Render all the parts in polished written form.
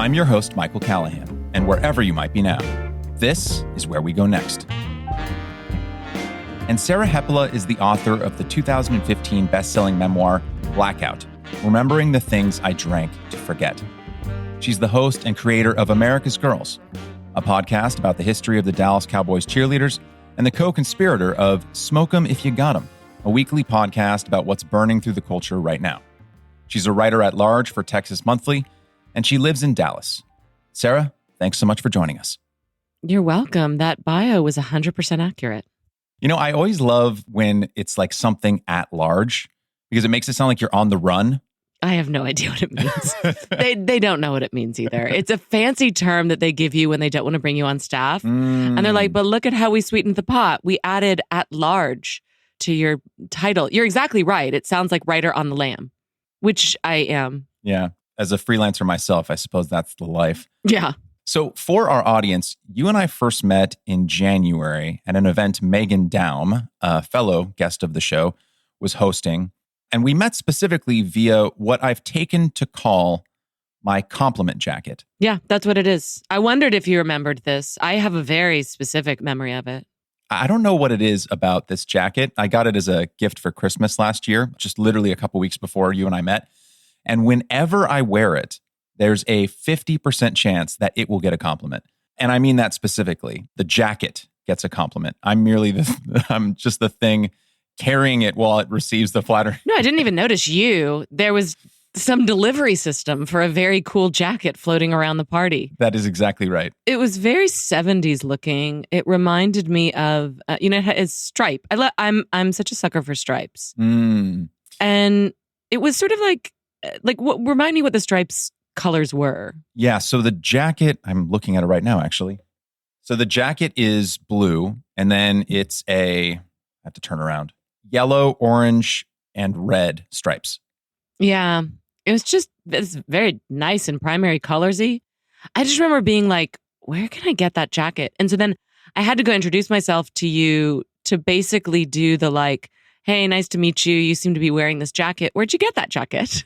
I'm your host, Michael Callahan, and wherever you might be now, this is Where We Go Next. And Sarah Hepola is the author of the 2015 bestselling memoir, Blackout, Remembering the Things I Drank to Forget. She's the host and creator of America's Girls, a podcast about the history of the Dallas Cowboys Cheerleaders, and the co-conspirator of Smoke 'Em If You Got 'Em, a weekly podcast about what's burning through the culture right now. She's a writer at large for Texas Monthly, and she lives in Dallas. Sarah, thanks so much for joining us. You're welcome. That bio was 100% accurate. You know, I always love when it's like something at large because it makes it sound like you're on the run. I have no idea what it means. They don't know what it means either. It's a fancy term that they give you when they don't want to bring you on staff. And they're like, but look at how we sweetened the pot. We added at large to your title. You're exactly right. It sounds like writer on the lam, which I am. Yeah. As a freelancer myself, I suppose that's the life. Yeah. So for our audience, you and I first met in January at an event Megan Daum, a fellow guest of the show, was hosting. And we met specifically via what I've taken to call my compliment jacket. Yeah, that's what it is. I wondered if you remembered this. I have a very specific memory of it. I don't know what it is about this jacket. I got it as a gift for Christmas last year, just literally a couple weeks before you and I met. And whenever I wear it, there's a 50% chance that it will get a compliment. And I mean that specifically. The jacket gets a compliment. I'm just the thing carrying it while it receives the flattery. No, I didn't even notice you. There was some delivery system for a very cool jacket floating around the party. That is exactly right. It was very 70s looking. It reminded me of, it's stripe. I'm such a sucker for stripes. And it was sort of like remind me what the stripes colors were. Yeah, so the jacket, I'm looking at it right now, actually. So the jacket is blue, and then it's I have to turn around, yellow, orange, and red stripes. Yeah, it's very nice and primary colorsy. I just remember being like, where can I get that jacket? And so then I had to go introduce myself to you to basically do the like, hey, nice to meet you. You seem to be wearing this jacket. Where'd you get that jacket?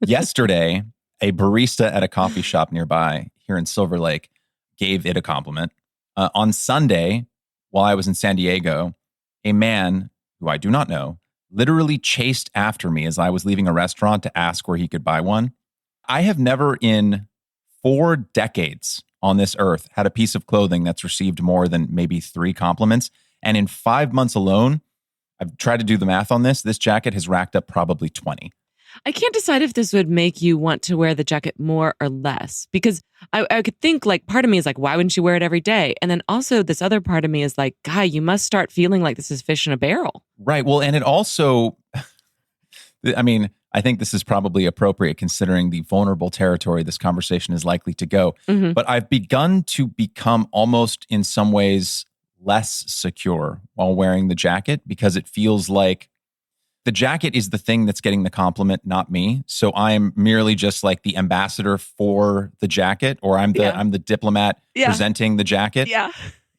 Yesterday, a barista at a coffee shop nearby here in Silver Lake gave it a compliment. On Sunday, while I was in San Diego, a man who I do not know literally chased after me as I was leaving a restaurant to ask where he could buy one. I have never in 4 decades on this earth had a piece of clothing that's received more than maybe 3 compliments. And in 5 months alone, I've tried to do the math on this. This jacket has racked up probably 20. I can't decide if this would make you want to wear the jacket more or less, because I could think like part of me is like, why wouldn't you wear it every day? And then also this other part of me is like, guy, you must start feeling like this is fish in a barrel. Right. Well, and it also, I mean, I think this is probably appropriate considering the vulnerable territory this conversation is likely to go. Mm-hmm. But I've begun to become almost in some ways less secure while wearing the jacket because it feels like the jacket is the thing that's getting the compliment, not me. So I'm merely just like the ambassador for the jacket, or I'm the diplomat presenting the jacket. Yeah.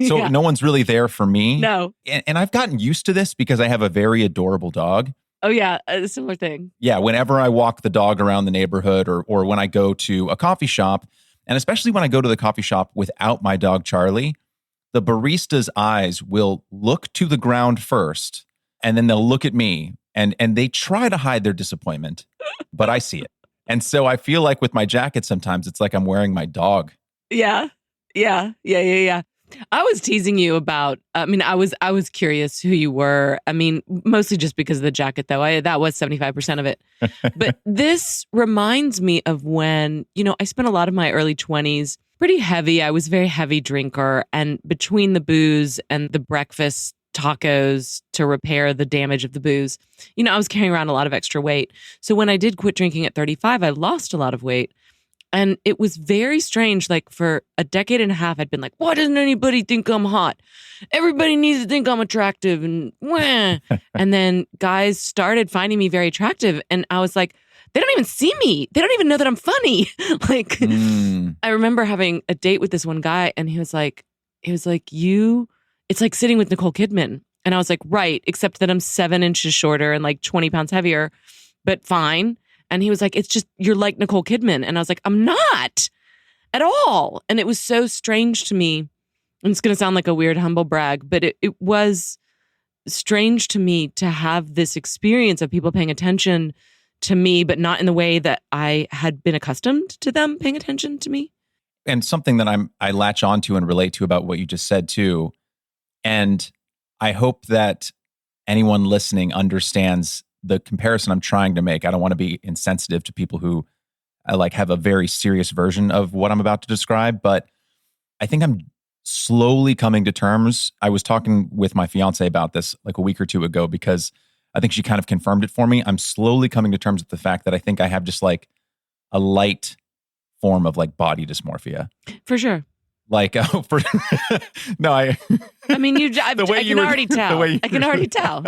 So no one's really there for me. No. And I've gotten used to this because I have a very adorable dog. Oh yeah, a similar thing. Yeah, whenever I walk the dog around the neighborhood or when I go to a coffee shop, and especially when I go to the coffee shop without my dog Charlie, the barista's eyes will look to the ground first, and then they'll look at me. And they try to hide their disappointment, but I see it. And so I feel like with my jacket, sometimes it's like I'm wearing my dog. Yeah. I was teasing you about, I was curious who you were. I mean, mostly just because of the jacket, though. That was 75% of it. But this reminds me of when, I spent a lot of my early 20s pretty heavy. I was a very heavy drinker. And between the booze and the breakfast tacos to repair the damage of the booze, I was carrying around a lot of extra weight. So when I did quit drinking at 35, I lost a lot of weight. And it was very strange. Like for a decade and a half, I'd been like, why doesn't anybody think I'm hot? Everybody needs to think I'm attractive. And wah. And then guys started finding me very attractive. And I was like, they don't even see me. They don't even know that I'm funny. I remember having a date with this one guy, and he was like, it's like sitting with Nicole Kidman. And I was like, right, except that I'm 7 inches shorter and like 20 pounds heavier, but fine. And he was like, it's just, you're like Nicole Kidman. And I was like, I'm not. at all. And it was so strange to me. And it's going to sound like a weird humble brag, but it was strange to me to have this experience of people paying attention to me, but not in the way that I had been accustomed to them paying attention to me. And something that I latch onto and relate to about what you just said too. And I hope that anyone listening understands the comparison I'm trying to make. I don't want to be insensitive to people who have a very serious version of what I'm about to describe, but I think I'm slowly coming to terms. I was talking with my fiance about this like a week or two ago because I think she kind of confirmed it for me. I'm slowly coming to terms with the fact that I think I have just like a light form of like body dysmorphia. For sure. Like, no, I mean, I can already tell. I can already tell.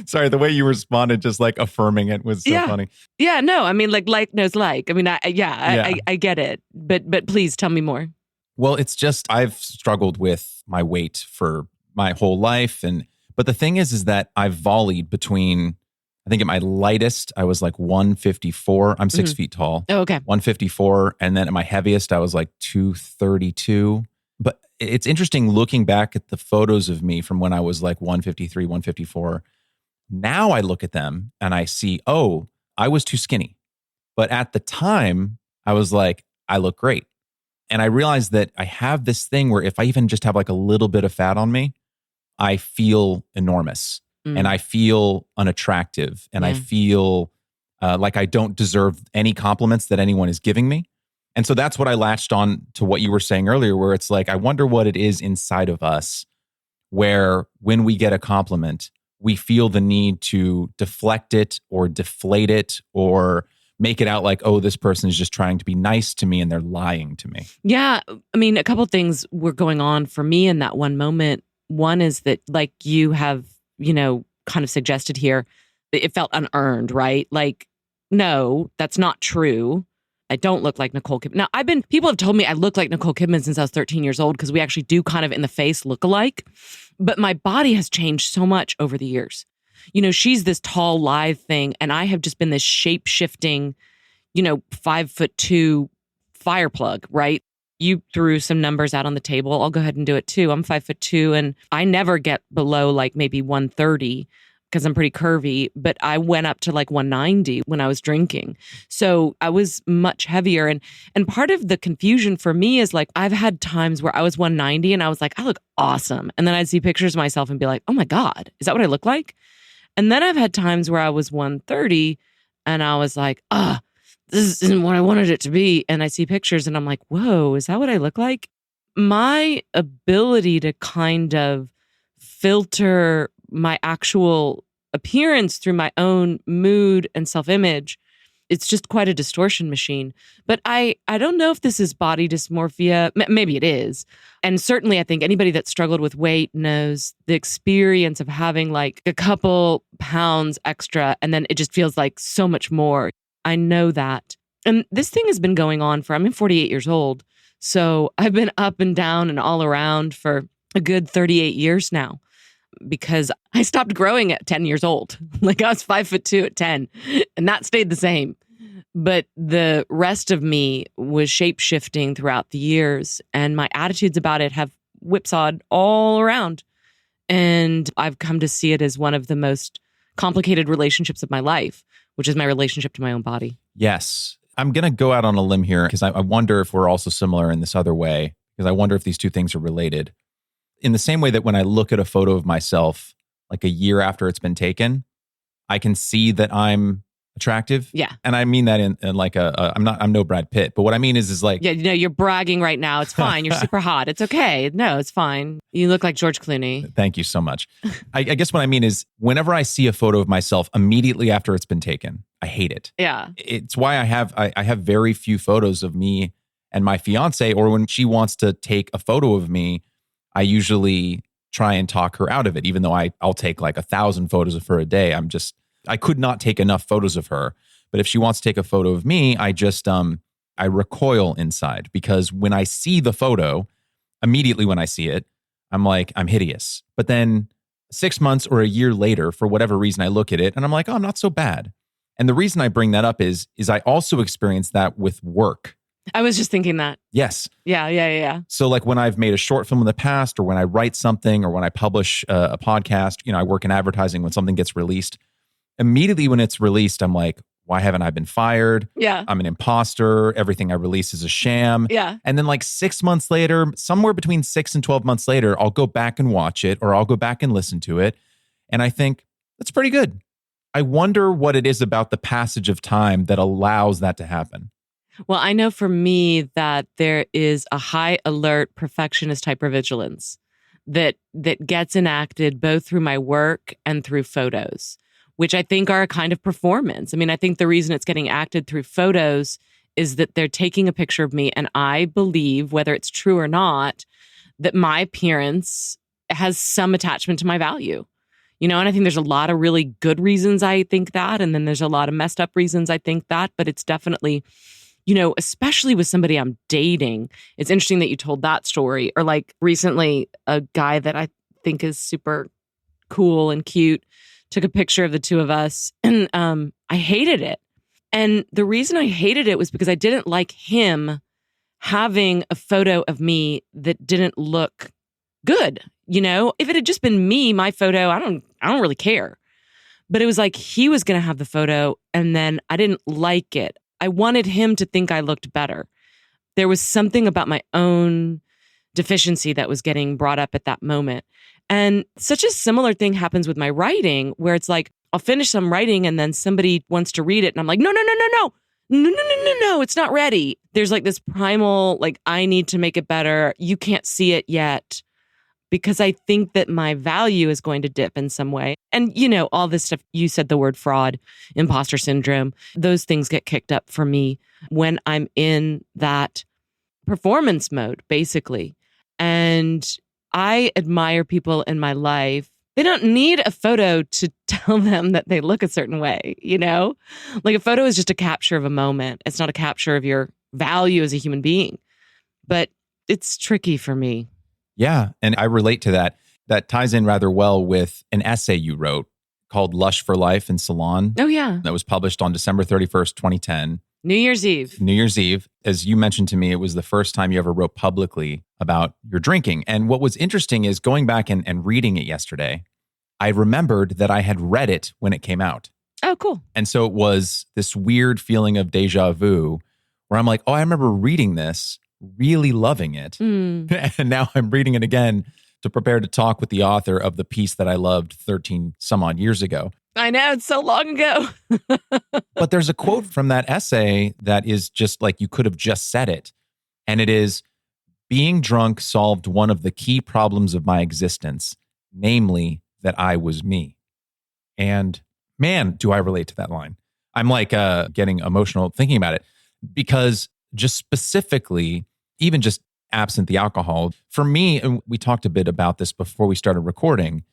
Sorry, the way you responded, just like affirming it was so funny. Yeah, no, I mean, like knows like. I mean, I get it, but please tell me more. Well, it's just I've struggled with my weight for my whole life, but the thing is that I've volleyed between. I think at my lightest, I was like 154. I'm 6 feet tall. Oh, okay. 154. And then at my heaviest, I was like 232. But it's interesting looking back at the photos of me from when I was like 153, 154. Now I look at them and I see, oh, I was too skinny. But at the time, I was like, I look great. And I realized that I have this thing where if I even just have like a little bit of fat on me, I feel enormous. And I feel unattractive, and I feel like I don't deserve any compliments that anyone is giving me. And so that's what I latched on to what you were saying earlier, where it's like, I wonder what it is inside of us where when we get a compliment, we feel the need to deflect it or deflate it or make it out like, oh, this person is just trying to be nice to me and they're lying to me. Yeah. I mean, a couple of things were going on for me in that one moment. One is that, like you have, kind of suggested here, it felt unearned, right? Like, no, that's not true. I don't look like Nicole Kidman. Now, people have told me I look like Nicole Kidman since I was 13 years old because we actually do kind of in the face look alike. But my body has changed so much over the years. She's this tall, lithe thing, and I have just been this shape-shifting, 5'2" fire plug, right? You threw some numbers out on the table. I'll go ahead and do it too. I'm 5'2", and I never get below like maybe 130 because I'm pretty curvy, but I went up to like 190 when I was drinking. So I was much heavier. And part of the confusion for me is like, I've had times where I was 190 and I was like, I look awesome. And then I'd see pictures of myself and be like, oh my God, is that what I look like? And then I've had times where I was 130 and I was like, this isn't what I wanted it to be. And I see pictures and I'm like, whoa, is that what I look like? My ability to kind of filter my actual appearance through my own mood and self-image, it's just quite a distortion machine. But I don't know if this is body dysmorphia. Maybe it is. And certainly I think anybody that struggled with weight knows the experience of having like a couple pounds extra and then it just feels like so much more. I know that. And this thing has been going on I'm 48 years old. So I've been up and down and all around for a good 38 years now because I stopped growing at 10 years old. Like I was 5'2" at 10 and that stayed the same. But the rest of me was shape-shifting throughout the years and my attitudes about it have whipsawed all around. And I've come to see it as one of the most complicated relationships of my life, which is my relationship to my own body. Yes. I'm going to go out on a limb here because I wonder if we're also similar in this other way, because I wonder if these two things are related. In the same way that when I look at a photo of myself, like a year after it's been taken, I can see that I'm attractive. Yeah. And I mean that in like I'm no Brad Pitt, but what I mean is like. Yeah, you're bragging right now. It's fine. You're super hot. It's okay. No, it's fine. You look like George Clooney. Thank you so much. I guess what I mean is whenever I see a photo of myself immediately after it's been taken, I hate it. Yeah. It's why I have very few photos of me and my fiance, or when she wants to take a photo of me, I usually try and talk her out of it, even though I'll take like 1,000 photos of her a day. I could not take enough photos of her. But if she wants to take a photo of me, I just, I recoil inside because when I see the photo, immediately when I see it, I'm like, I'm hideous. But then 6 months or a year later, for whatever reason, I look at it and I'm like, oh, I'm not so bad. And the reason I bring that up is I also experienced that with work. I was just thinking that. Yes. Yeah. So like when I've made a short film in the past, or when I write something, or when I publish a podcast, I work in advertising. When something gets released, immediately when it's released, I'm like, why haven't I been fired? Yeah. I'm an imposter. Everything I release is a sham. Yeah. And then like 6 months later, somewhere between 6 and 12 months later, I'll go back and watch it, or I'll go back and listen to it. And I think that's pretty good. I wonder what it is about the passage of time that allows that to happen. Well, I know for me that there is a high alert perfectionist hypervigilance that gets enacted both through my work and through photos, which I think are a kind of performance. I mean, I think the reason it's getting acted through photos is that they're taking a picture of me, and I believe, whether it's true or not, that my appearance has some attachment to my value. And I think there's a lot of really good reasons I think that, and then there's a lot of messed up reasons I think that, but it's definitely, especially with somebody I'm dating. It's interesting that you told that story. Or like recently, a guy that I think is super cool and cute took a picture of the two of us, and I hated it. And the reason I hated it was because I didn't like him having a photo of me that didn't look good. If it had just been me, my photo, I don't really care. But it was like he was going to have the photo, and then I didn't like it. I wanted him to think I looked better. There was something about my own deficiency that was getting brought up at that moment. And such a similar thing happens with my writing, where it's like, I'll finish some writing and then somebody wants to read it. And I'm like, no, it's not ready. There's like this primal, like, I need to make it better. You can't see it yet, because I think that my value is going to dip in some way. And, all this stuff, you said the word fraud, imposter syndrome, those things get kicked up for me when I'm in that performance mode, basically. And I admire people in my life. They don't need a photo to tell them that they look a certain way, Like a photo is just a capture of a moment. It's not a capture of your value as a human being. But it's tricky for me. Yeah. And I relate to that. That ties in rather well with an essay you wrote called Lush for Life in Salon. Oh, yeah. That was published on December 31st, 2010. New Year's Eve. As you mentioned to me, it was the first time you ever wrote publicly about your drinking. And what was interesting is going back and reading it yesterday, I remembered that I had read it when it came out. Oh, cool. And so it was this weird feeling of deja vu where I'm like, oh, I remember reading this, really loving it. And now I'm reading it again to prepare to talk with the author of the piece that I loved 13 some odd years ago. I know, it's so long ago. But there's a quote from that essay that is just like, you could have just said it. And it is, being drunk solved one of the key problems of my existence, namely that I was me. And man, do I relate to that line. I'm like getting emotional thinking about it, because just specifically, even just absent the alcohol, for me, and we talked a bit about this before we started recording,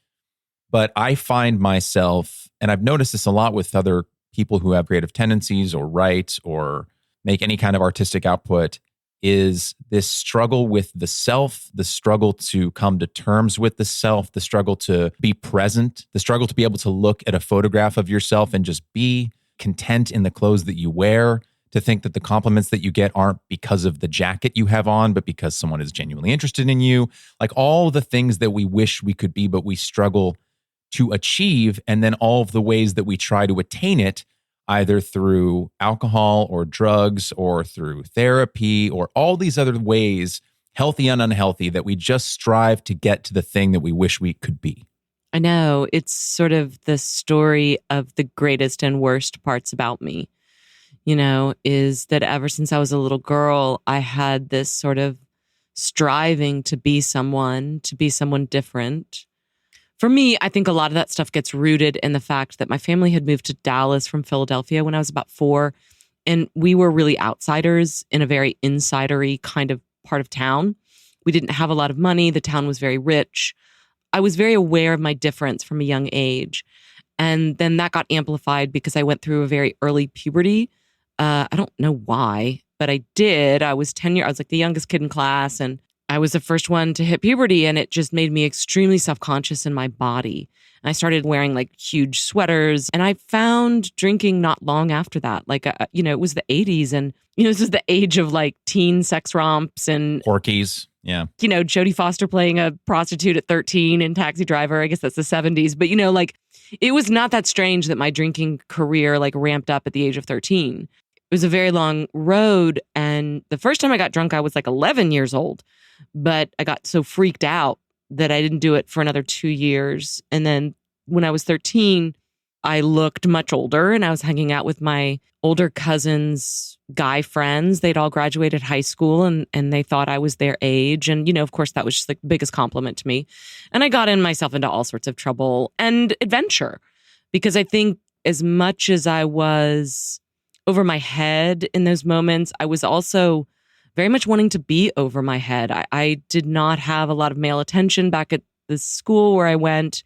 but I find myself, and I've noticed this a lot with other people who have creative tendencies or write or make any kind of artistic output, is this struggle with the self, the struggle to come to terms with the self, the struggle to be present, the struggle to be able to look at a photograph of yourself and just be content in the clothes that you wear, to think that the compliments that you get aren't because of the jacket you have on, but because someone is genuinely interested in you. Like all the things that we wish we could be, but we struggle to achieve. And then all of the ways that we try to attain it, either through alcohol or drugs or through therapy or all these other ways, healthy and unhealthy, that we just strive to get to the thing that we wish we could be. I know. It's sort of the story of the greatest and worst parts about me, is that ever since I was a little girl, I had this sort of striving to be someone different. For me, I think a lot of that stuff gets rooted in the fact that my family had moved to Dallas from Philadelphia when I was about 4. And we were really outsiders in a very insidery kind of part of town. We didn't have a lot of money. The town was very rich. I was very aware of my difference from a young age. And then that got amplified because I went through a very early puberty. I don't know why, but I did. I was 10 years, I was like the youngest kid in class, and I was the first one to hit puberty, and it just made me extremely self-conscious in my body. And I started wearing like huge sweaters. And I found drinking not long after that. Like, it was the 80s. And, this is the age of like teen sex romps and Porkies. Yeah. Jodie Foster playing a prostitute at 13 in Taxi Driver. I guess that's the 70s. But, it was not that strange that my drinking career like ramped up at the age of 13. It was a very long road. And the first time I got drunk, I was like 11 years old. But I got so freaked out that I didn't do it for another 2 years. And then when I was 13, I looked much older and I was hanging out with my older cousins' guy friends. They'd all graduated high school and they thought I was their age. And, of course, that was just like the biggest compliment to me. And I got myself into all sorts of trouble and adventure because I think as much as I was over my head in those moments, I was also very much wanting to be over my head. I did not have a lot of male attention back at the school where I went.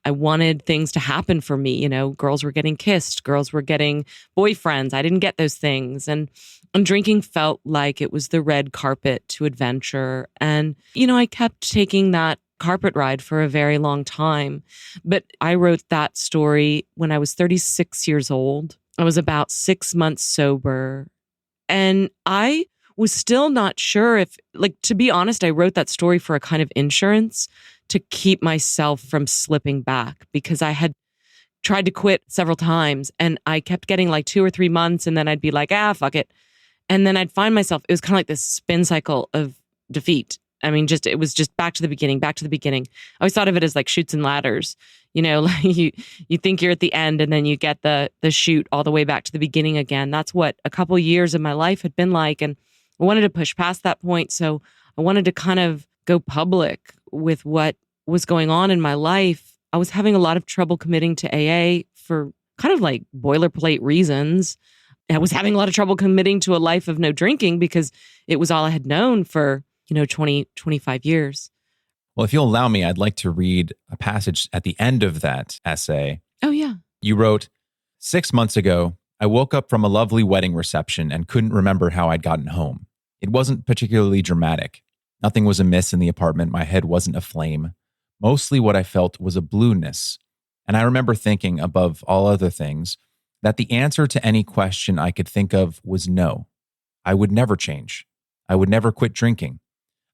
I wanted things to happen for me. Girls were getting kissed. Girls were getting boyfriends. I didn't get those things. And drinking felt like it was the red carpet to adventure. And, I kept taking that carpet ride for a very long time. But I wrote that story when I was 36 years old. I was about 6 months sober. And I was still not sure if, to be honest, I wrote that story for a kind of insurance to keep myself from slipping back because I had tried to quit several times and I kept getting like 2 or 3 months and then I'd be like, fuck it. And then I'd find myself, it was kind of like this spin cycle of defeat. I mean, it was just back to the beginning. I always thought of it as like chutes and ladders. Like you think you're at the end and then you get the chute all the way back to the beginning again. That's what a couple years of my life had been like. And I wanted to push past that point. So I wanted to kind of go public with what was going on in my life. I was having a lot of trouble committing to AA for kind of like boilerplate reasons. I was having a lot of trouble committing to a life of no drinking because it was all I had known for, 20, 25 years. Well, if you'll allow me, I'd like to read a passage at the end of that essay. Oh, yeah. You wrote, 6 months ago, I woke up from a lovely wedding reception and couldn't remember how I'd gotten home. It wasn't particularly dramatic. Nothing was amiss in the apartment. My head wasn't aflame. Mostly what I felt was a blueness. And I remember thinking, above all other things, that the answer to any question I could think of was no. I would never change. I would never quit drinking.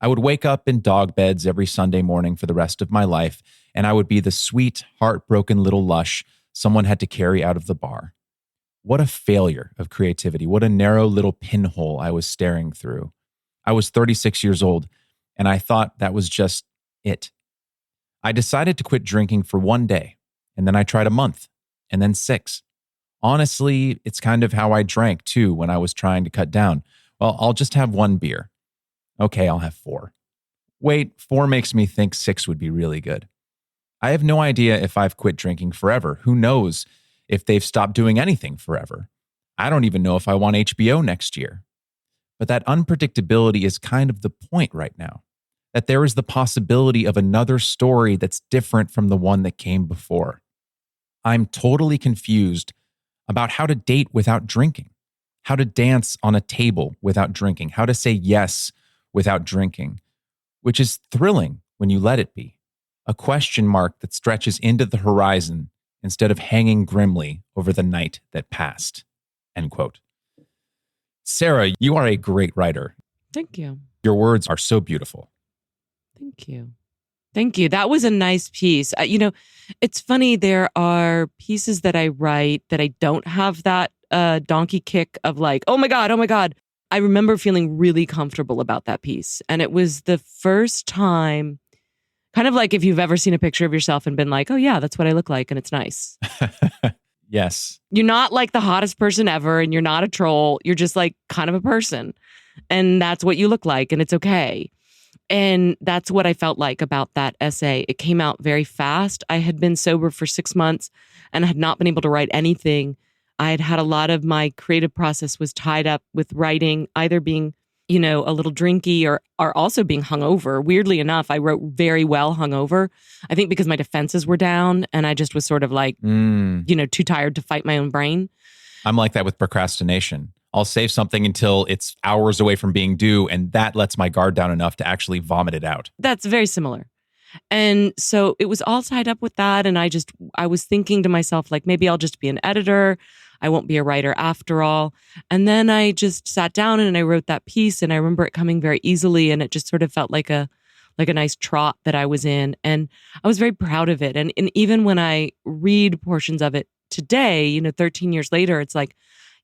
I would wake up in dog beds every Sunday morning for the rest of my life, and I would be the sweet, heartbroken little lush someone had to carry out of the bar. What a failure of creativity. What a narrow little pinhole I was staring through. I was 36 years old, and I thought that was just it. I decided to quit drinking for 1 day, and then I tried a month, and then 6. Honestly, it's kind of how I drank, too, when I was trying to cut down. Well, I'll just have 1 beer. Okay, I'll have 4. Wait, 4 makes me think 6 would be really good. I have no idea if I've quit drinking forever. Who knows if they've stopped doing anything forever? I don't even know if I want HBO next year. But that unpredictability is kind of the point right now. That there is the possibility of another story that's different from the one that came before. I'm totally confused about how to date without drinking, how to dance on a table without drinking, how to say yes without drinking, which is thrilling when you let it be. A question mark that stretches into the horizon instead of hanging grimly over the night that passed. End quote. Sarah, you are a great writer. Thank you. Your words are so beautiful. Thank you. Thank you. That was a nice piece. It's funny. There are pieces that I write that I don't have that donkey kick of like, oh my God. I remember feeling really comfortable about that piece. And it was the first time, kind of like if you've ever seen a picture of yourself and been like, oh yeah, that's what I look like. And it's nice. Yes. You're not like the hottest person ever and you're not a troll. You're just like kind of a person. And that's what you look like. And it's okay. And that's what I felt like about that essay. It came out very fast. I had been sober for 6 months and I had not been able to write anything. I had had a lot of my creative process was tied up with writing, either being, a little drinky or also being hungover. Weirdly enough, I wrote very well hungover. I think because my defenses were down and I just was sort of like, too tired to fight my own brain. I'm like that with procrastination. I'll save something until it's hours away from being due, and that lets my guard down enough to actually vomit it out. That's very similar. And so it was all tied up with that. And I was thinking to myself, like, maybe I'll just be an editor. I won't be a writer after all. And then I just sat down and I wrote that piece, and I remember it coming very easily, and it just sort of felt like a nice trot that I was in. And I was very proud of it. And even when I read portions of it today, 13 years later, it's like,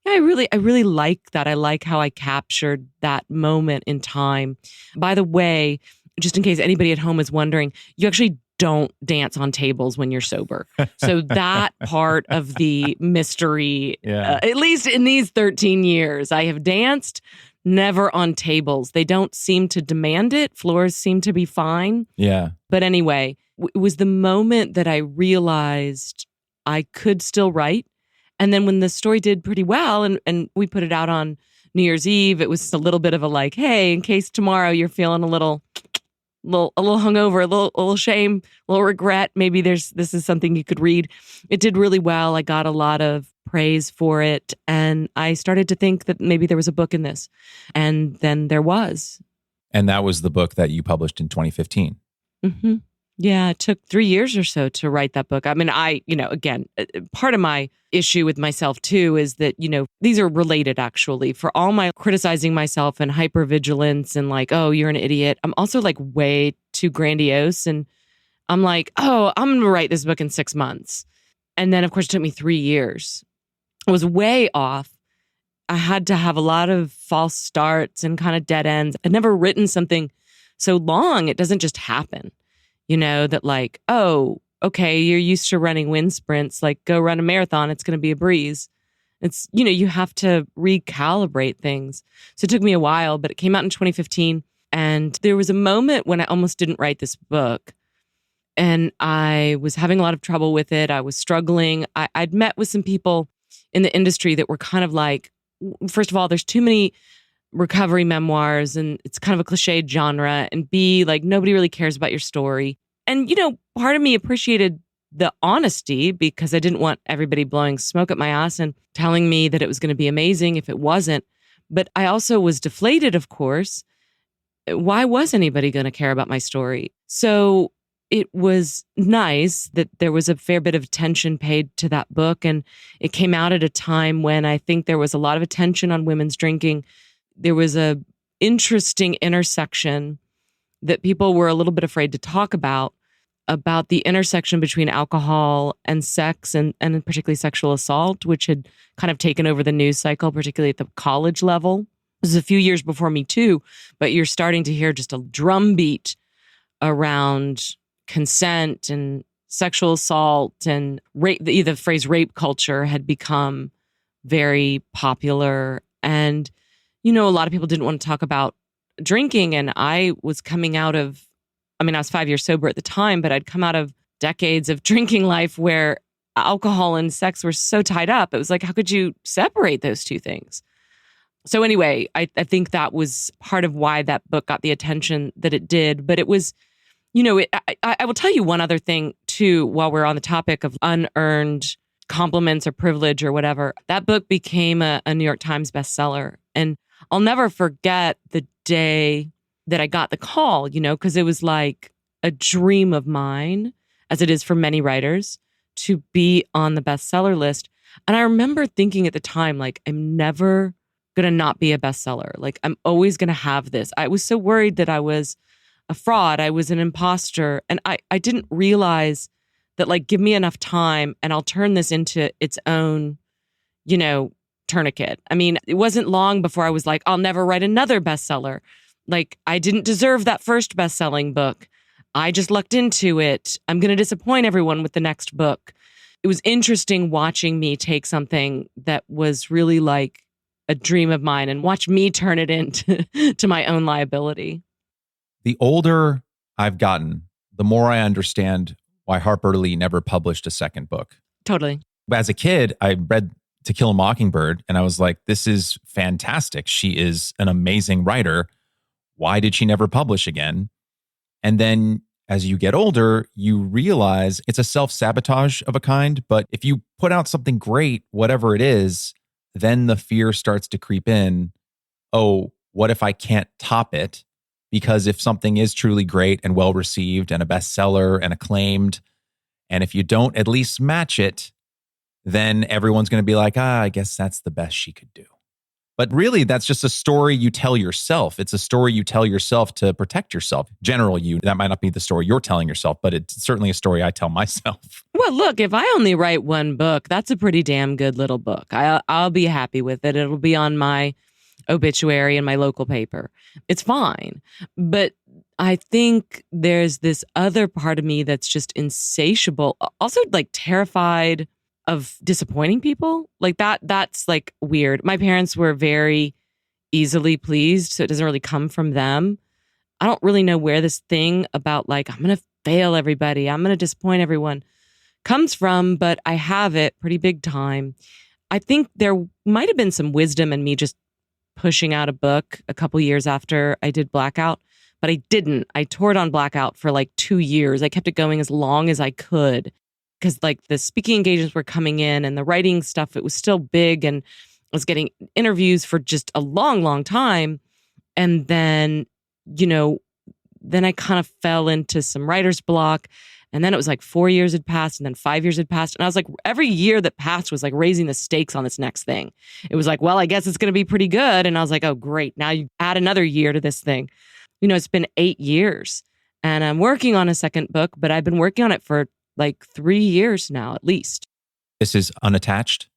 yeah, I really like that. I like how I captured that moment in time. By the way, just in case anybody at home is wondering, you actually don't dance on tables when you're sober. So that part of the mystery, at least in these 13 years, I have danced, never on tables. They don't seem to demand it. Floors seem to be fine. Yeah. But anyway, it was the moment that I realized I could still write. And then when the story did pretty well and we put it out on New Year's Eve, it was a little bit of a like, hey, in case tomorrow you're feeling a little hungover, a little shame, a little regret, maybe this is something you could read. It did really well. I got a lot of praise for it. And I started to think that maybe there was a book in this. And then there was. And that was the book that you published in 2015. Mm-hmm. Yeah, it took 3 years or so to write that book. I mean, again, part of my issue with myself too is that, these are related actually. For all my criticizing myself and hypervigilance and like, oh, you're an idiot, I'm also like way too grandiose. And I'm like, oh, I'm going to write this book in 6 months. And then, of course, it took me 3 years. I was way off. I had to have a lot of false starts and kind of dead ends. I'd never written something so long. It doesn't just happen. That like, oh, okay, you're used to running wind sprints, like go run a marathon, it's going to be a breeze. It's, you have to recalibrate things. So it took me a while, but it came out in 2015. And there was a moment when I almost didn't write this book. And I was having a lot of trouble with it. I was struggling. I'd met with some people in the industry that were kind of like, first of all, there's too many recovery memoirs and it's kind of a cliched genre, and B, like nobody really cares about your story. And part of me appreciated the honesty because I didn't want everybody blowing smoke at my ass and telling me that it was going to be amazing if it wasn't. But I also was deflated, of course. Why was anybody going to care about my story? So it was nice that there was a fair bit of attention paid to that book, and it came out at a time when I think there was a lot of attention on women's drinking. There was a interesting intersection that people were a little bit afraid to talk about the intersection between alcohol and sex and particularly sexual assault, which had kind of taken over the news cycle, particularly at the college level. This is a few years before Me Too, but you're starting to hear just a drumbeat around consent and sexual assault and rape. The phrase rape culture had become very popular. And a lot of people didn't want to talk about drinking. And I was coming out of, I was 5 years sober at the time, but I'd come out of decades of drinking life where alcohol and sex were so tied up. It was like, how could you separate those two things? So anyway, I think that was part of why that book got the attention that it did. But it was, I will tell you one other thing too, while we're on the topic of unearned compliments or privilege or whatever. That book became a New York Times bestseller. And I'll never forget the day that I got the call, because it was like a dream of mine, as it is for many writers, to be on the bestseller list. And I remember thinking at the time, like, I'm never going to not be a bestseller. Like, I'm always going to have this. I was so worried that I was a fraud. I was an imposter. And I didn't realize that, like, give me enough time and I'll turn this into its own, tourniquet. It wasn't long before I was like, I'll never write another bestseller. Like, I didn't deserve that first best-selling book. I just lucked into it. I'm going to disappoint everyone with the next book. It was interesting watching me take something that was really like a dream of mine and watch me turn it into to my own liability. The older I've gotten, the more I understand why Harper Lee never published a second book. Totally. As a kid, I read To Kill a Mockingbird, and I was like, this is fantastic. She is an amazing writer. Why did she never publish again? And then as you get older, you realize it's a self-sabotage of a kind. But if you put out something great, whatever it is, then the fear starts to creep in. Oh, what if I can't top it? Because if something is truly great and well received and a bestseller and acclaimed, and if you don't at least match it, then everyone's going to be like, I guess that's the best she could do. But really, that's just a story you tell yourself. It's a story you tell yourself to protect yourself. General you, that might not be the story you're telling yourself, but it's certainly a story I tell myself. Well, look, if I only write one book, that's a pretty damn good little book. I'll be happy with it. It'll be on my obituary in my local paper. It's fine. But I think there's this other part of me that's just insatiable, also like terrified of disappointing people. Like that's like weird. My parents were very easily pleased, so it doesn't really come from them. I don't really know where this thing about like, I'm going to fail everybody, I'm going to disappoint everyone comes from, but I have it pretty big time. I think there might have been some wisdom in me just pushing out a book a couple years after I did Blackout, but I didn't. I toured on Blackout for like 2 years. I kept it going as long as I could because like the speaking engagements were coming in and the writing stuff, it was still big, and I was getting interviews for just a long, long time. And then, then I kind of fell into some writer's block. And then it was like 4 years had passed, and then 5 years had passed. And I was like, every year that passed was like raising the stakes on this next thing. It was like, well, I guess it's going to be pretty good. And I was like, oh, great. Now you add another year to this thing. It's been 8 years and I'm working on a second book, but I've been working on it for like 3 years now, at least. This is Unattached?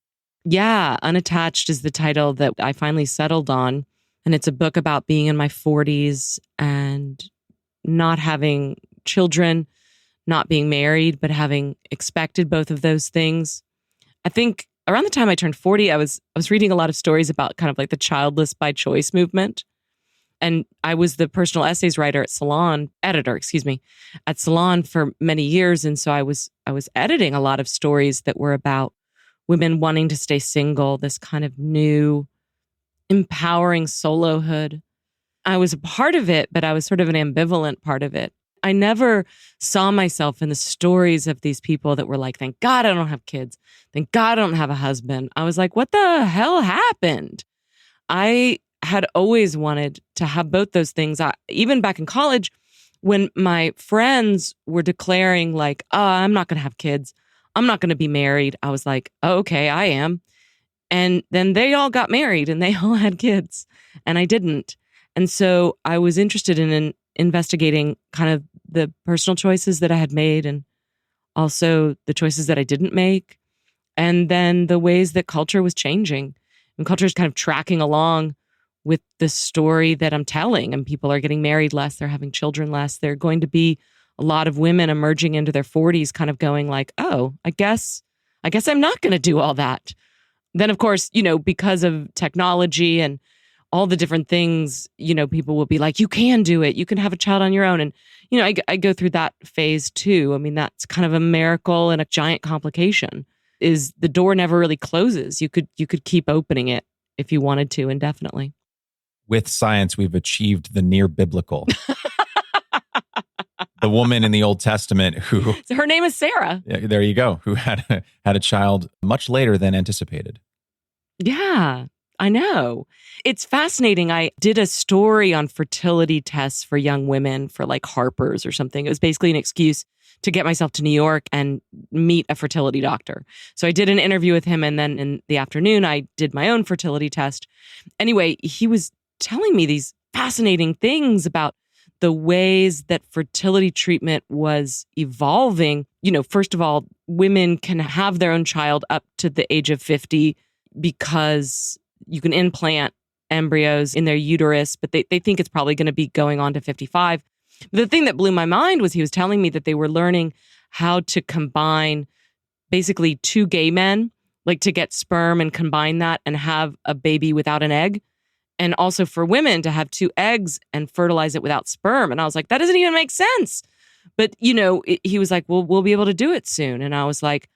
Yeah. Unattached is the title that I finally settled on. And it's a book about being in my 40s and not having children, not being married, but having expected both of those things. I think around the time I turned 40, I was reading a lot of stories about kind of like the childless by choice movement. And I was the personal essays writer at Salon, editor, at Salon for many years. And so I was editing a lot of stories that were about women wanting to stay single, this kind of new empowering solohood. I was a part of it, but I was sort of an ambivalent part of it. I never saw myself in the stories of these people that were like, thank God I don't have kids. Thank God I don't have a husband. I was like, what the hell happened? I had always wanted to have both those things. Even back in college, when my friends were declaring like, oh, I'm not going to have kids, I'm not going to be married, I was like, oh, okay, I am. And then they all got married and they all had kids and I didn't. And so I was interested in investigating kind of the personal choices that I had made and also the choices that I didn't make. And then the ways that culture was changing, and culture is kind of tracking along with the story that I'm telling. And people are getting married less, they're having children less. There are going to be a lot of women emerging into their 40s kind of going like, oh, I guess I'm not going to do all that. Then, of course, because of technology and all the different things, people will be like, you can do it. You can have a child on your own. And, I go through that phase too. I mean, that's kind of a miracle and a giant complication is the door never really closes. You could keep opening it if you wanted to indefinitely. With science, we've achieved the near biblical. The woman in the Old Testament who... So her name is Sarah. Yeah, there you go. Who had a child much later than anticipated. Yeah, I know. It's fascinating. I did a story on fertility tests for young women for like Harper's or something. It was basically an excuse to get myself to New York and meet a fertility doctor. So I did an interview with him, and then in the afternoon, I did my own fertility test. Anyway, he was telling me these fascinating things about the ways that fertility treatment was evolving. First of all, women can have their own child up to the age of 50 because you can implant embryos in their uterus, but they think it's probably going to be going on to 55. The thing that blew my mind was he was telling me that they were learning how to combine basically two gay men, like to get sperm and combine that and have a baby without an egg. And also for women to have two eggs and fertilize it without sperm. And I was like, that doesn't even make sense. But, he was like, well, we'll be able to do it soon. And I was like,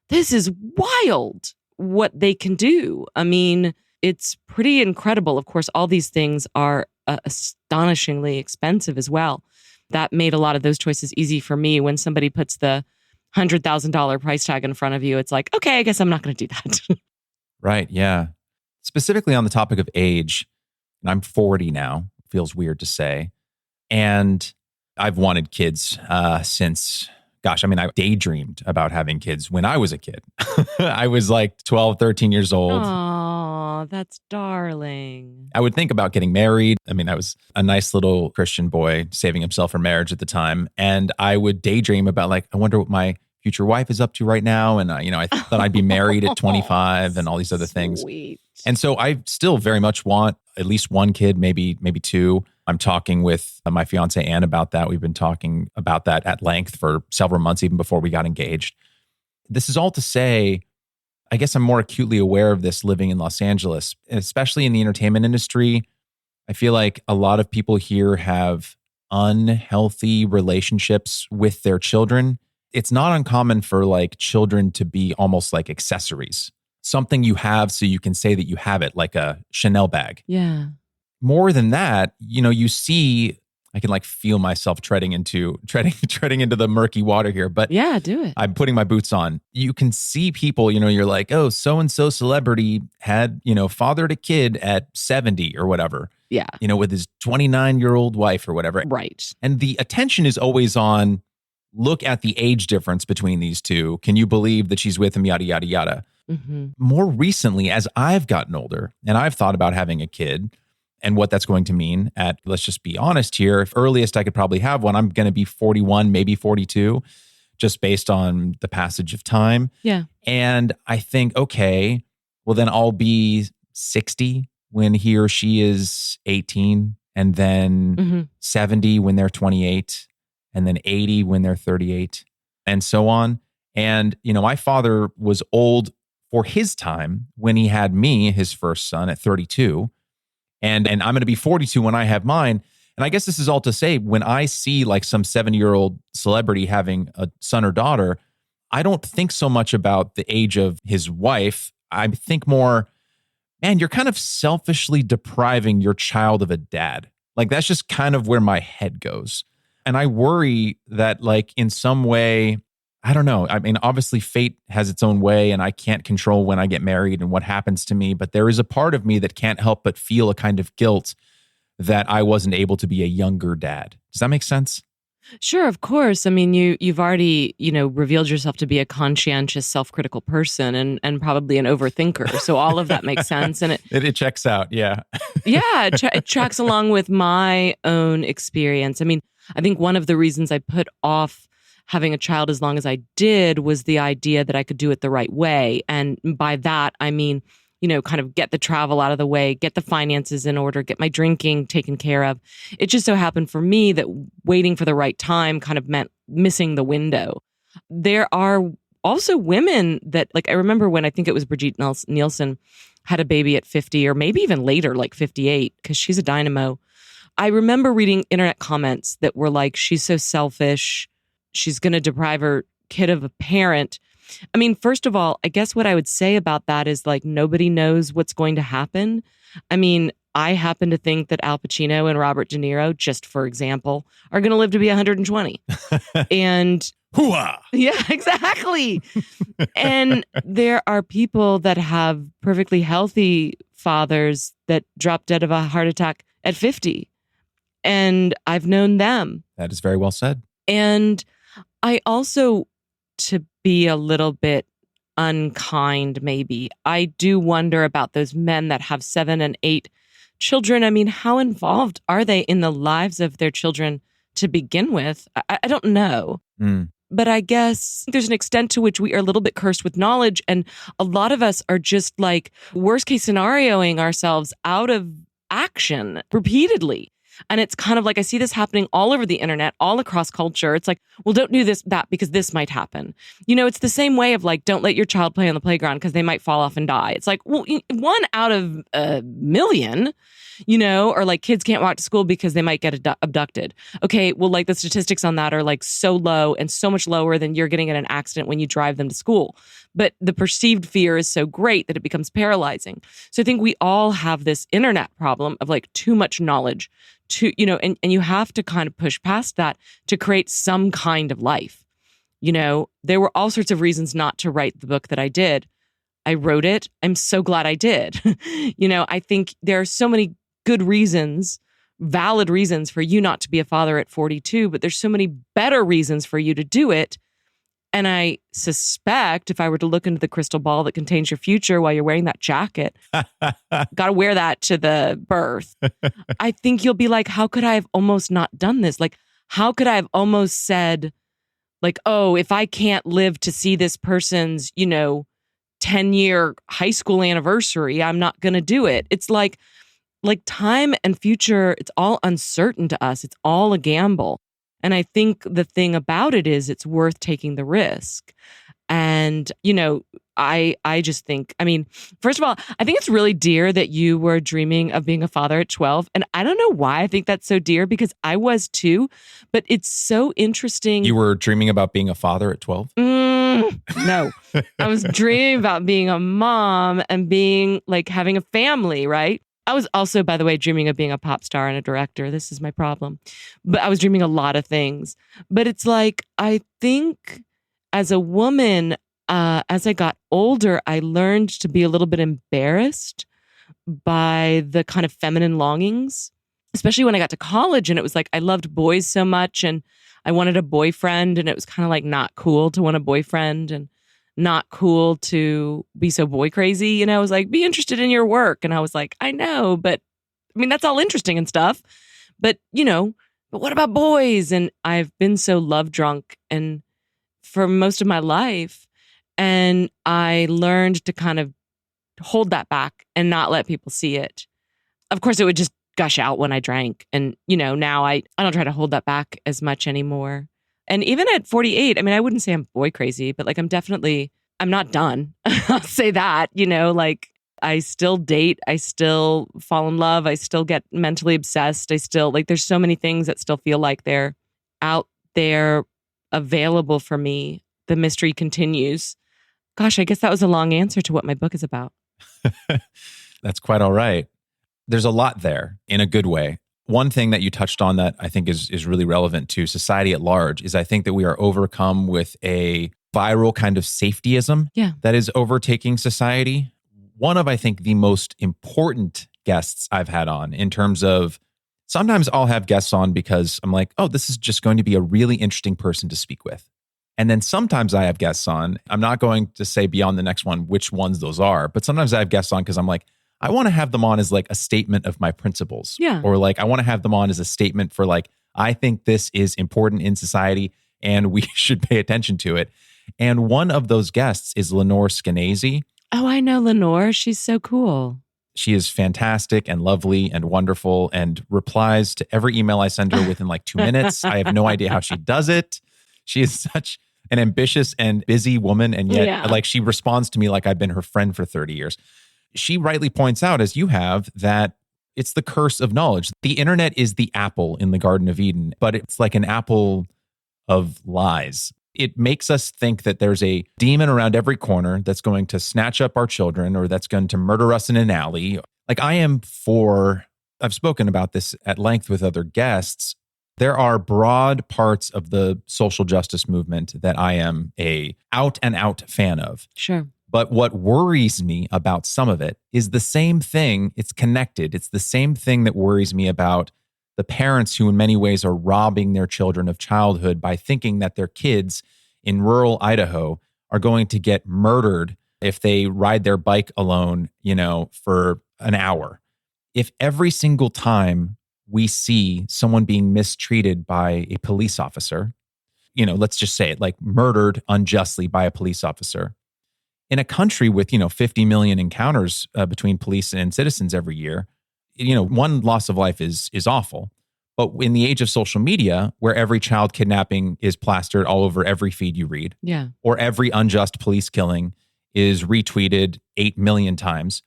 this is wild what they can do. I mean, it's pretty incredible. Of course, all these things are astonishingly expensive as well. That made a lot of those choices easy for me. When somebody puts the $100,000 price tag in front of you, it's like, okay, I guess I'm not going to do that. Right. Yeah. Specifically on the topic of age, and I'm 40 now, feels weird to say. And I've wanted kids since, gosh, I mean, I daydreamed about having kids when I was a kid. I was like 12, 13 years old. Oh, that's darling. I would think about getting married. I mean, I was a nice little Christian boy saving himself for marriage at the time. And I would daydream about like, I wonder what my future wife is up to right now. And, I thought I'd be married at 25 and all these other things. Sweet. And so I still very much want at least one kid, maybe two. I'm talking with my fiance, Anne, about that. We've been talking about that at length for several months, even before we got engaged. This is all to say, I guess I'm more acutely aware of this living in Los Angeles, especially in the entertainment industry. I feel like a lot of people here have unhealthy relationships with their children. It's not uncommon for like children to be almost like accessories, something you have so you can say that you have it, like a Chanel bag. Yeah. More than that, you see, I can like feel myself treading into the murky water here, but yeah, do it. I'm putting my boots on. You can see people, you're like, oh, so-and-so celebrity had, fathered a kid at 70 or whatever. Yeah. With his 29-year-old wife or whatever. Right. And the attention is always on, look at the age difference between these two. Can you believe that she's with him, yada, yada, yada. Mm-hmm. More recently, as I've gotten older and I've thought about having a kid, and what that's going to mean at, let's just be honest here, if earliest I could probably have one, I'm going to be 41, maybe 42, just based on the passage of time. Yeah. And I think, okay, well then I'll be 60 when he or she is 18, and then 70 when they're 28, and then 80 when they're 38, and so on. And, my father was old for his time when he had me, his first son, at 32. And I'm going to be 42 when I have mine. And I guess this is all to say, when I see like some 70-year-old celebrity having a son or daughter, I don't think so much about the age of his wife. I think more, man, you're kind of selfishly depriving your child of a dad. Like that's just kind of where my head goes. And I worry that like in some way, I don't know. I mean, obviously fate has its own way and I can't control when I get married and what happens to me. But there is a part of me that can't help but feel a kind of guilt that I wasn't able to be a younger dad. Does that make sense? Sure, of course. I mean, you've already, revealed yourself to be a conscientious, self-critical person and probably an overthinker. So all of that makes sense. And it checks out. Yeah. Yeah, it tracks along with my own experience. I mean, I think one of the reasons I put off having a child as long as I did was the idea that I could do it the right way. And by that, I mean, kind of get the travel out of the way, get the finances in order, get my drinking taken care of. It just so happened for me that waiting for the right time kind of meant missing the window. There are also women that, like, I remember when I think it was Brigitte Nielsen had a baby at 50 or maybe even later, like 58, because she's a dynamo. I remember reading internet comments that were like, she's so selfish. She's going to deprive her kid of a parent. I mean, first of all, I guess what I would say about that is like, nobody knows what's going to happen. I mean, I happen to think that Al Pacino and Robert De Niro, just for example, are going to live to be 120. And hooah! Yeah, exactly. And there are people that have perfectly healthy fathers that drop dead of a heart attack at 50. And I've known them. That is very well said. And I also, to be a little bit unkind, maybe, I do wonder about those men that have 7 and 8 children. I mean, how involved are they in the lives of their children to begin with? I don't know. But I guess there's an extent to which we are a little bit cursed with knowledge. And a lot of us are just like worst case scenarioing ourselves out of action repeatedly. And it's kind of like, I see this happening all over the internet, all across culture. It's like, well, don't do that because this might happen. It's the same way of like, don't let your child play on the playground because they might fall off and die. It's like, well, 1 out of a million, or like kids can't walk to school because they might get abducted. Okay, well, like the statistics on that are like so low and so much lower than you're getting in an accident when you drive them to school. But the perceived fear is so great that it becomes paralyzing. So I think we all have this internet problem of like too much knowledge, and you have to kind of push past that to create some kind of life. There were all sorts of reasons not to write the book that I did. I wrote it. I'm so glad I did. I think there are so many good reasons valid reasons for you not to be a father at 42, but there's so many better reasons for you to do it. And I suspect if I were to look into the crystal ball that contains your future while you're wearing that jacket, got to wear that to the birth. I think you'll be like, how could I have almost not done this? Like, how could I have almost said, like, oh, if I can't live to see this person's, 10-year high school anniversary, I'm not going to do it. It's like time and future, it's all uncertain to us. It's all a gamble. And I think the thing about it is it's worth taking the risk. And, I just think, first of all, I think it's really dear that you were dreaming of being a father at 12. And I don't know why I think that's so dear, because I was too, but it's so interesting. You were dreaming about being a father at 12? No, I was dreaming about being a mom and being like having a family, right? I was also, by the way, dreaming of being a pop star and a director. This is my problem. But I was dreaming a lot of things. But it's like, I think as a woman, as I got older, I learned to be a little bit embarrassed by the kind of feminine longings, especially when I got to college. And it was like, I loved boys so much and I wanted a boyfriend. And it was kind of like not cool to want a boyfriend and not cool to be so boy crazy. It was like, be interested in your work. And I was like, I know, but that's all interesting and stuff. But, but what about boys? And I've been so love drunk and for most of my life. And I learned to kind of hold that back and not let people see it. Of course, it would just gush out when I drank. And, now I don't try to hold that back as much anymore. And even at 48, I wouldn't say I'm boy crazy, but like I'm not done. I'll say that, like I still date, I still fall in love, I still get mentally obsessed. I still there's so many things that still feel like they're out there available for me. The mystery continues. Gosh, I guess that was a long answer to what my book is about. That's quite all right. There's a lot there in a good way. One thing that you touched on that I think is really relevant to society at large is I think that we are overcome with a viral kind of safetyism that is overtaking society. One of, I think, the most important guests I've had on in terms of sometimes I'll have guests on because I'm like, oh, this is just going to be a really interesting person to speak with. And then sometimes I have guests on. I'm not going to say beyond the next one which ones those are, but sometimes I have guests on because I'm like, I want to have them on as like a statement of my principles. Yeah. Or like, I want to have them on as a statement for like, I think this is important in society and we should pay attention to it. And one of those guests is Lenore Skenazy. Oh, I know Lenore. She's so cool. She is fantastic and lovely and wonderful and replies to every email I send her within like 2 minutes. I have no idea how she does it. She is such an ambitious and busy woman. And yet like she responds to me like I've been her friend for 30 years. She rightly points out, as you have, that it's the curse of knowledge. The internet is the apple in the Garden of Eden, but it's like an apple of lies. It makes us think that there's a demon around every corner that's going to snatch up our children or that's going to murder us in an alley. Like I've spoken about this at length with other guests. There are broad parts of the social justice movement that I am a out and out fan of. Sure. But what worries me about some of it is the same thing. It's connected. It's the same thing that worries me about the parents who in many ways are robbing their children of childhood by thinking that their kids in rural Idaho are going to get murdered if they ride their bike alone, for an hour. If every single time we see someone being mistreated by a police officer, let's just say it, like murdered unjustly by a police officer, in a country with, 50 million encounters between police and citizens every year, one loss of life is awful. But in the age of social media, where every child kidnapping is plastered all over every feed you read, or every unjust police killing is retweeted 8 million times,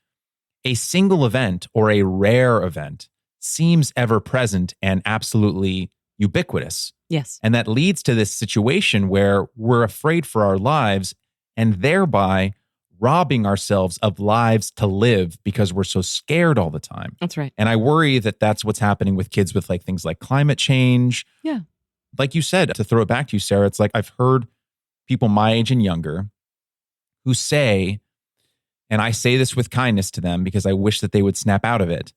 a single event or a rare event seems ever present and absolutely ubiquitous. Yes. And that leads to this situation where we're afraid for our lives and thereby robbing ourselves of lives to live because we're so scared all the time. That's right. And I worry that that's what's happening with kids with like things like climate change. Yeah. Like you said, to throw it back to you, Sarah, it's like I've heard people my age and younger who say, and I say this with kindness to them because I wish that they would snap out of it.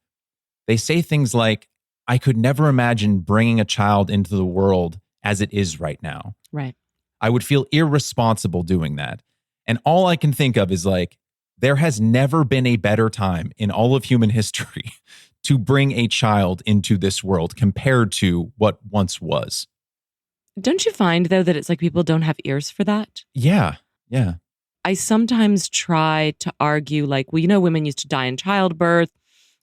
They say things like, I could never imagine bringing a child into the world as it is right now. Right. I would feel irresponsible doing that. And all I can think of is like, there has never been a better time in all of human history to bring a child into this world compared to what once was. Don't you find, though, that it's like people don't have ears for that? Yeah. Yeah. I sometimes try to argue, like, well, you know, women used to die in childbirth.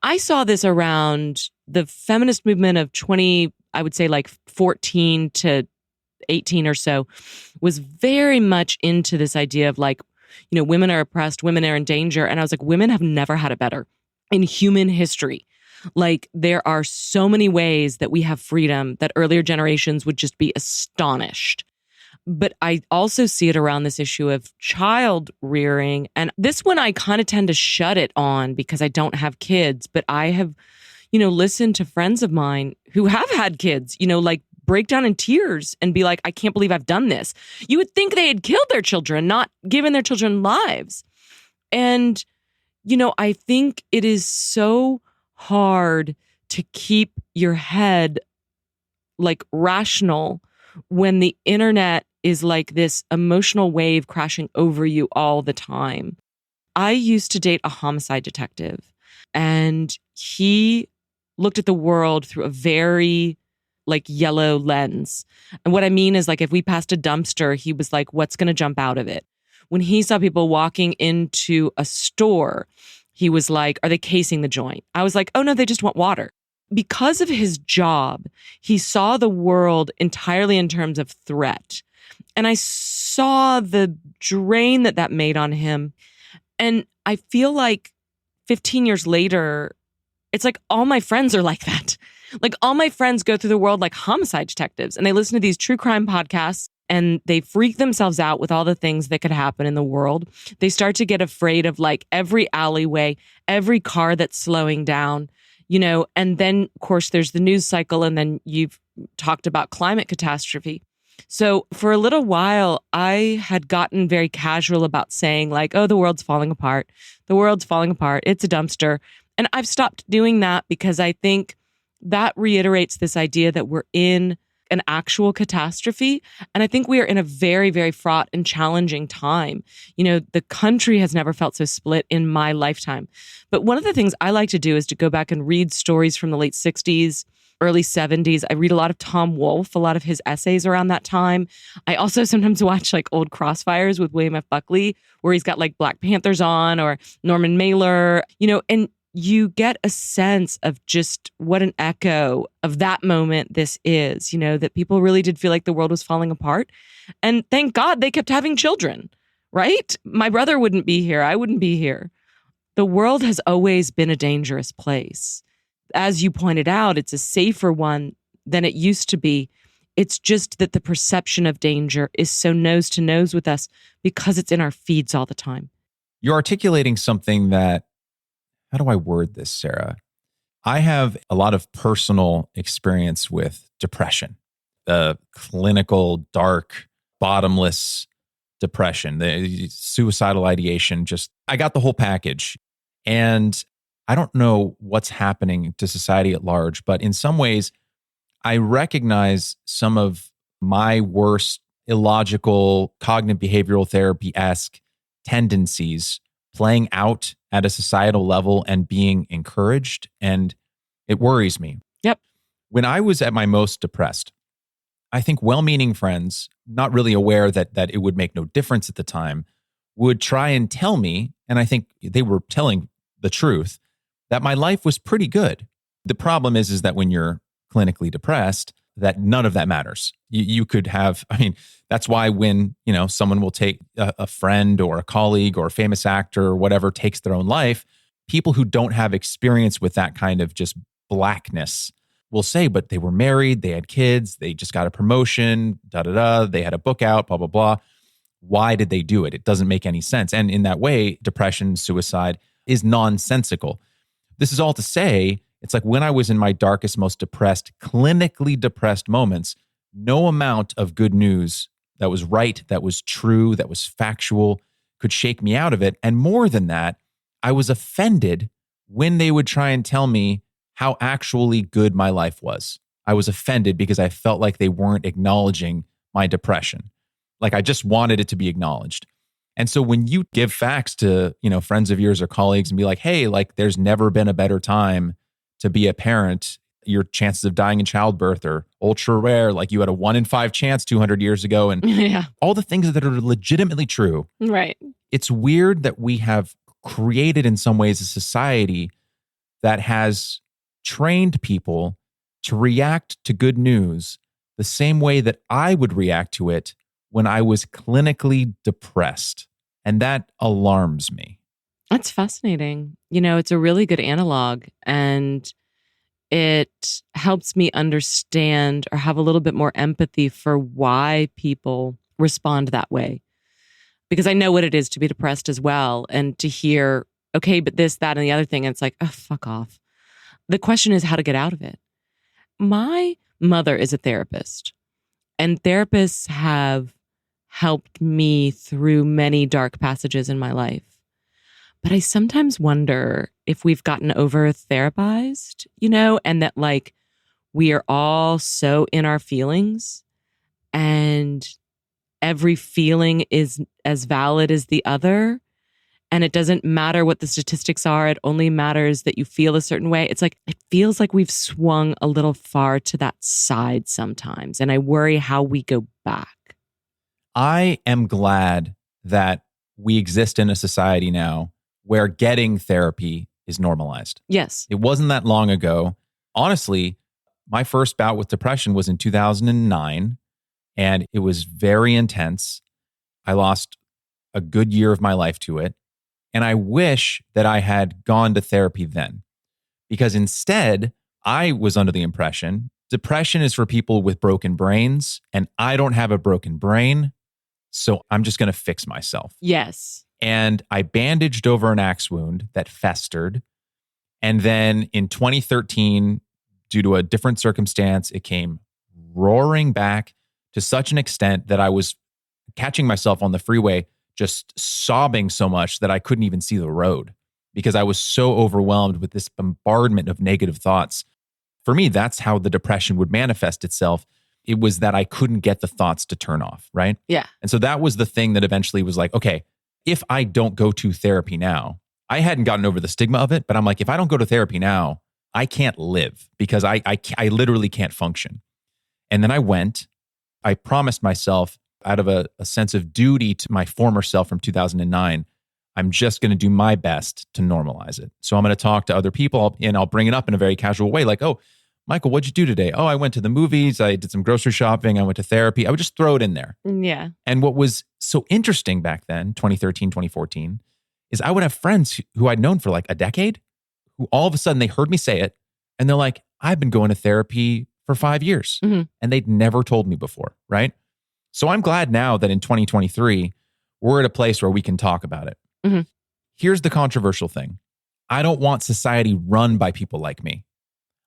I saw this around the feminist movement of I would say like 14 to 18 or so, was very much into this idea of like, you know, women are oppressed, women are in danger. And I was like, women have never had it better in human history. Like, there are so many ways that we have freedom that earlier generations would just be astonished. But I also see it around this issue of child rearing. And this one I kind of tend to shut it on because I don't have kids. But I have, you know, listened to friends of mine who have had kids, you know, like break down in tears and be like, I can't believe I've done this. You would think they had killed their children, not given their children lives. And, you know, I think it is so hard to keep your head like rational when the internet is like this emotional wave crashing over you all the time. I used to date a homicide detective, and he looked at the world through a very like yellow lens. And what I mean is, like, if we passed a dumpster, he was like, what's going to jump out of it? When he saw people walking into a store, he was like, are they casing the joint? I was like, oh no, they just want water. Because of his job, he saw the world entirely in terms of threat. And I saw the drain that made on him. And I feel like 15 years later, it's like all my friends are like that. Like, all my friends go through the world like homicide detectives, and they listen to these true crime podcasts and they freak themselves out with all the things that could happen in the world. They start to get afraid of like every alleyway, every car that's slowing down, you know, and then of course there's the news cycle, and then you've talked about climate catastrophe. So for a little while, I had gotten very casual about saying like, oh, the world's falling apart. The world's falling apart. It's a dumpster. And I've stopped doing that because I think that reiterates this idea that we're in an actual catastrophe. And I think we are in a very, very fraught and challenging time. You know, the country has never felt so split in my lifetime. But one of the things I like to do is to go back and read stories from the late 60s, early 70s. I read a lot of Tom Wolfe, a lot of his essays around that time. I also sometimes watch like old Crossfires with William F. Buckley, where he's got like Black Panthers on, or Norman Mailer, you know, and you get a sense of just what an echo of that moment this is, you know, that people really did feel like the world was falling apart. And thank God they kept having children, right? My brother wouldn't be here. I wouldn't be here. The world has always been a dangerous place. As you pointed out, it's a safer one than it used to be. It's just that the perception of danger is so nose to nose with us because it's in our feeds all the time. You're articulating something that, how do I word this, Sarah? I have a lot of personal experience with depression, the clinical, dark, bottomless depression, the suicidal ideation. Just, I got the whole package. And I don't know what's happening to society at large, but in some ways, I recognize some of my worst illogical cognitive behavioral therapy-esque tendencies playing out at a societal level and being encouraged. And it worries me. Yep. When I was at my most depressed, I think well-meaning friends, not really aware that it would make no difference at the time, would try and tell me, and I think they were telling the truth, that my life was pretty good. The problem is that when you're clinically depressed, that none of that matters. You could have, I mean, that's why when, you know, someone will take a friend or a colleague or a famous actor or whatever takes their own life, people who don't have experience with that kind of just blackness will say, but they were married, they had kids, they just got a promotion, they had a book out, blah, blah, blah. Why did they do it? It doesn't make any sense. And in that way, depression, suicide is nonsensical. This is all to say, it's like when I was in my darkest, most depressed, clinically depressed moments, no amount of good news that was right, that was true, that was factual could shake me out of it. And more than that, I was offended when they would try and tell me how actually good my life was. I was offended because I felt like they weren't acknowledging my depression. Like I just wanted it to be acknowledged. And so when you give facts to, friends of yours or colleagues and be like, hey, like there's never been a better time to be a parent, your chances of dying in childbirth are ultra rare. Like you had a 1 in 5 chance 200 years ago. And Yeah. all the things that are legitimately true. Right. It's weird that we have created in some ways a society that has trained people to react to good news the same way that I would react to it when I was clinically depressed. And that alarms me. That's fascinating. It's a really good analog, and it helps me understand or have a little bit more empathy for why people respond that way. Because I know what it is to be depressed as well, and to hear, okay, but this, that, and the other thing, and it's like, oh, fuck off. The question is how to get out of it. My mother is a therapist, and therapists have helped me through many dark passages in my life. But I sometimes wonder if we've gotten over therapized, and that like we are all so in our feelings, and every feeling is as valid as the other. And it doesn't matter what the statistics are. It only matters that you feel a certain way. It's like, it feels like we've swung a little far to that side sometimes. And I worry how we go back. I am glad that we exist in a society now where getting therapy is normalized. Yes. It wasn't that long ago. Honestly, my first bout with depression was in 2009, and it was very intense. I lost a good year of my life to it. And I wish that I had gone to therapy then, because instead I was under the impression depression is for people with broken brains, and I don't have a broken brain. So I'm just going to fix myself. Yes. And I bandaged over an axe wound that festered. And then in 2013, due to a different circumstance, it came roaring back to such an extent that I was catching myself on the freeway, just sobbing so much that I couldn't even see the road because I was so overwhelmed with this bombardment of negative thoughts. For me, that's how the depression would manifest itself. It was that I couldn't get the thoughts to turn off, right? Yeah. And so that was the thing that eventually was like, okay, if I don't go to therapy now, I hadn't gotten over the stigma of it, but I'm like, if I don't go to therapy now, I can't live because I literally can't function. And then I went. I promised myself, out of a sense of duty to my former self from 2009, I'm just going to do my best to normalize it. So I'm going to talk to other people and I'll bring it up in a very casual way. Like, oh, Michael, what'd you do today? Oh, I went to the movies. I did some grocery shopping. I went to therapy. I would just throw it in there. Yeah. And what was so interesting back then, 2013, 2014, is I would have friends who I'd known for like a decade, who all of a sudden they heard me say it. And they're like, I've been going to therapy for 5 years. Mm-hmm. And they'd never told me before, right? So I'm glad now that in 2023, we're at a place where we can talk about it. Mm-hmm. Here's the controversial thing. I don't want society run by people like me.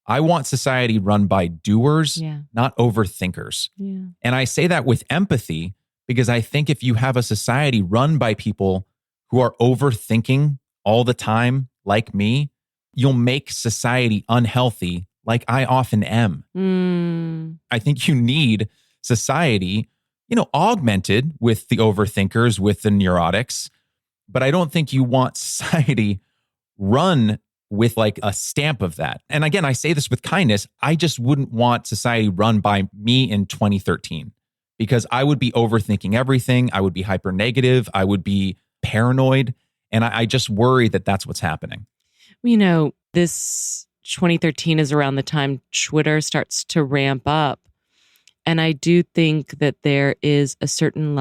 I want society run by doers, not overthinkers. Yeah. And I say that with empathy because I think if you have a society run by people who are overthinking all the time, like me, you'll make society unhealthy, like I often am. I think you need society, augmented with the overthinkers, with the neurotics. But I don't think you want society run with like a stamp of that. And again, I say this with kindness. I just wouldn't want society run by me in 2013 because I would be overthinking everything. I would be hyper negative. I would be paranoid. And I just worry that that's what's happening. This 2013 is around the time Twitter starts to ramp up. And I do think that there is a certain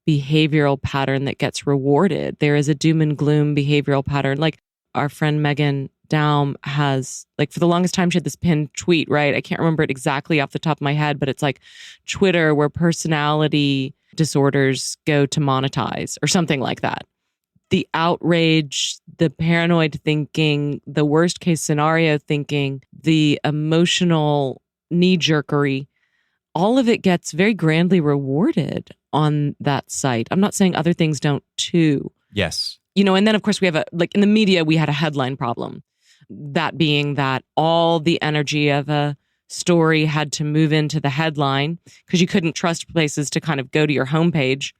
behavioral pattern that gets rewarded. There is a doom and gloom behavioral pattern. Like our friend Megan Daum has, for the longest time, she had this pinned tweet, right? I can't remember it exactly off the top of my head, but it's like Twitter where personality disorders go to monetize or something like that. The outrage, the paranoid thinking, the worst case scenario thinking, the emotional knee-jerkery, all of it gets very grandly rewarded on that site. I'm not saying other things don't too. Yes. And then of course we have in the media, we had a headline problem. That being that all the energy of a story had to move into the headline because you couldn't trust places to kind of go to your homepage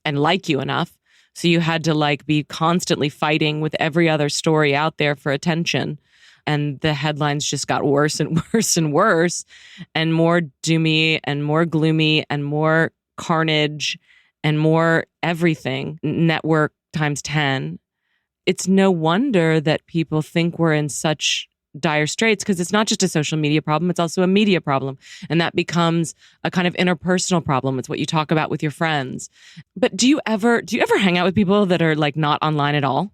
and like you enough. So you had to like be constantly fighting with every other story out there for attention. And the headlines just got worse and worse and worse, and more doomy and more gloomy and more carnage and more everything. Network times 10. It's no wonder that people think we're in such dire straits, because it's not just a social media problem, it's also a media problem. And that becomes a kind of interpersonal problem. It's what you talk about with your friends. But do you ever hang out with people that are like not online at all?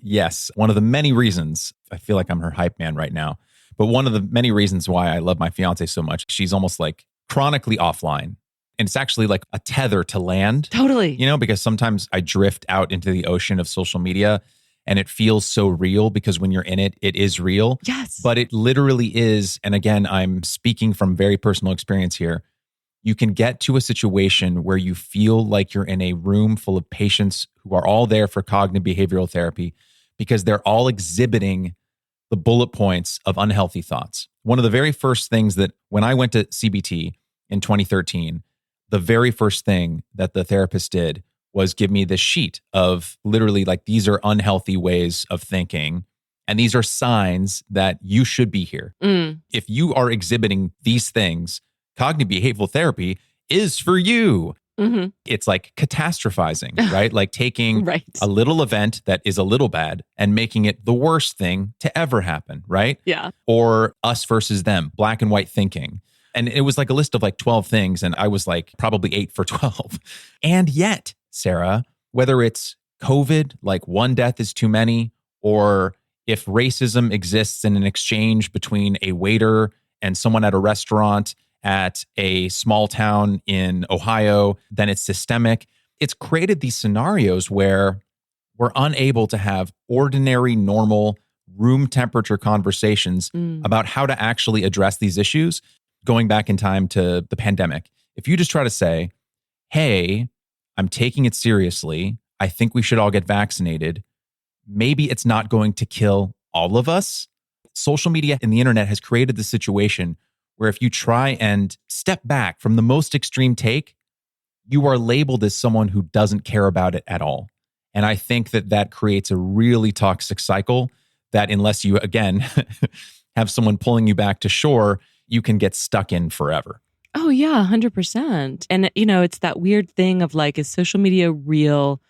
Yes. One of the many reasons, I feel like I'm her hype man right now, but one of the many reasons why I love my fiance so much, she's almost like chronically offline. And it's actually like a tether to land. Totally. You know, because sometimes I drift out into the ocean of social media and it feels so real because when you're in it, it is real. Yes. But it literally is. And again, I'm speaking from very personal experience here. You can get to a situation where you feel like you're in a room full of patients who are all there for cognitive behavioral therapy because they're all exhibiting the bullet points of unhealthy thoughts. One of the very first things that when I went to CBT in 2013, the very first thing that the therapist did was give me this sheet of literally like, these are unhealthy ways of thinking. And these are signs that you should be here. If you are exhibiting these things, cognitive behavioral therapy is for you. Mm-hmm. It's like catastrophizing, right? Like taking Right. a little event that is a little bad and making it the worst thing to ever happen, right? Yeah. Or us versus them, black and white thinking. And it was like a list of like 12 things. And I was like probably 8 for 12. And yet, Sarah, whether it's COVID, like one death is too many, or if racism exists in an exchange between a waiter and someone at a restaurant at a small town in Ohio, then it's systemic. It's created these scenarios where we're unable to have ordinary, normal, room temperature conversations about how to actually address these issues. Going back in time to the pandemic, if you just try to say, hey, I'm taking it seriously, I think we should all get vaccinated, maybe it's not going to kill all of us. Social media and the internet has created the situation where if you try and step back from the most extreme take, you are labeled as someone who doesn't care about it at all. And I think that that creates a really toxic cycle that unless you, again, have someone pulling you back to shore, you can get stuck in forever. Oh, yeah, 100%. And, you know, it's that weird thing of like, is social media real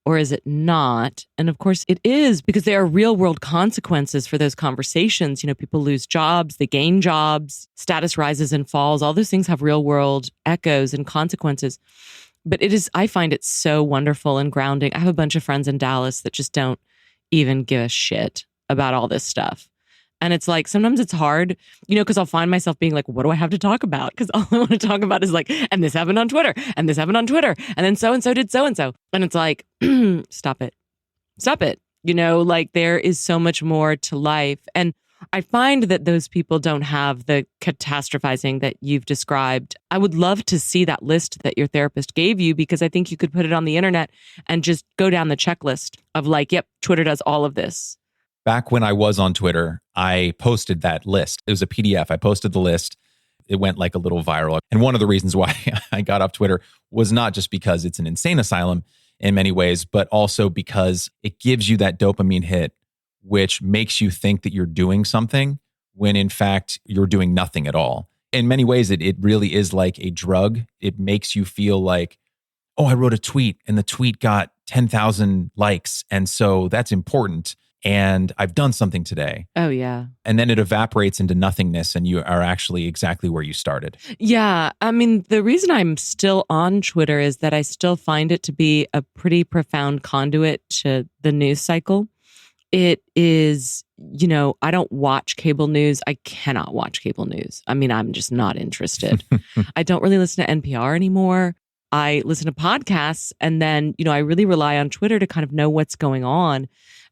or is it not? And of course it is, because there are real world consequences for those conversations. You know, people lose jobs, they gain jobs, status rises and falls. All those things have real world echoes and consequences. But I find it so wonderful and grounding. I have a bunch of friends in Dallas that just don't even give a shit about all this stuff. And it's like, sometimes it's hard, you know, because I'll find myself being like, what do I have to talk about? Because all I want to talk about is like, and this happened on Twitter, and this happened on Twitter, and then so-and-so did so-and-so. And it's like, stop it. Stop it. You know, like there is so much more to life. And I find that those people don't have the catastrophizing that you've described. I would love to see that list that your therapist gave you, because I think you could put it on the internet and just go down the checklist of like, yep, Twitter does all of this. Back when I was on Twitter, I posted that list. It was a PDF. I posted the list. It went like a little viral. And one of the reasons why I got off Twitter was not just because it's an insane asylum in many ways, but also because it gives you that dopamine hit, which makes you think that you're doing something when in fact you're doing nothing at all. In many ways, it really is like a drug. It makes you feel like, oh, I wrote a tweet and the tweet got 10,000 likes. And so that's important. And I've done something today. Oh, yeah. And then it evaporates into nothingness and you are actually exactly where you started. Yeah. I mean, the reason I'm still on Twitter is that I still find it to be a pretty profound conduit to the news cycle. It is, you know, I don't watch cable news. I cannot watch cable news. I mean, I'm just not interested. I don't really listen to NPR anymore. I listen to podcasts. And then, you know, I really rely on Twitter to kind of know what's going on.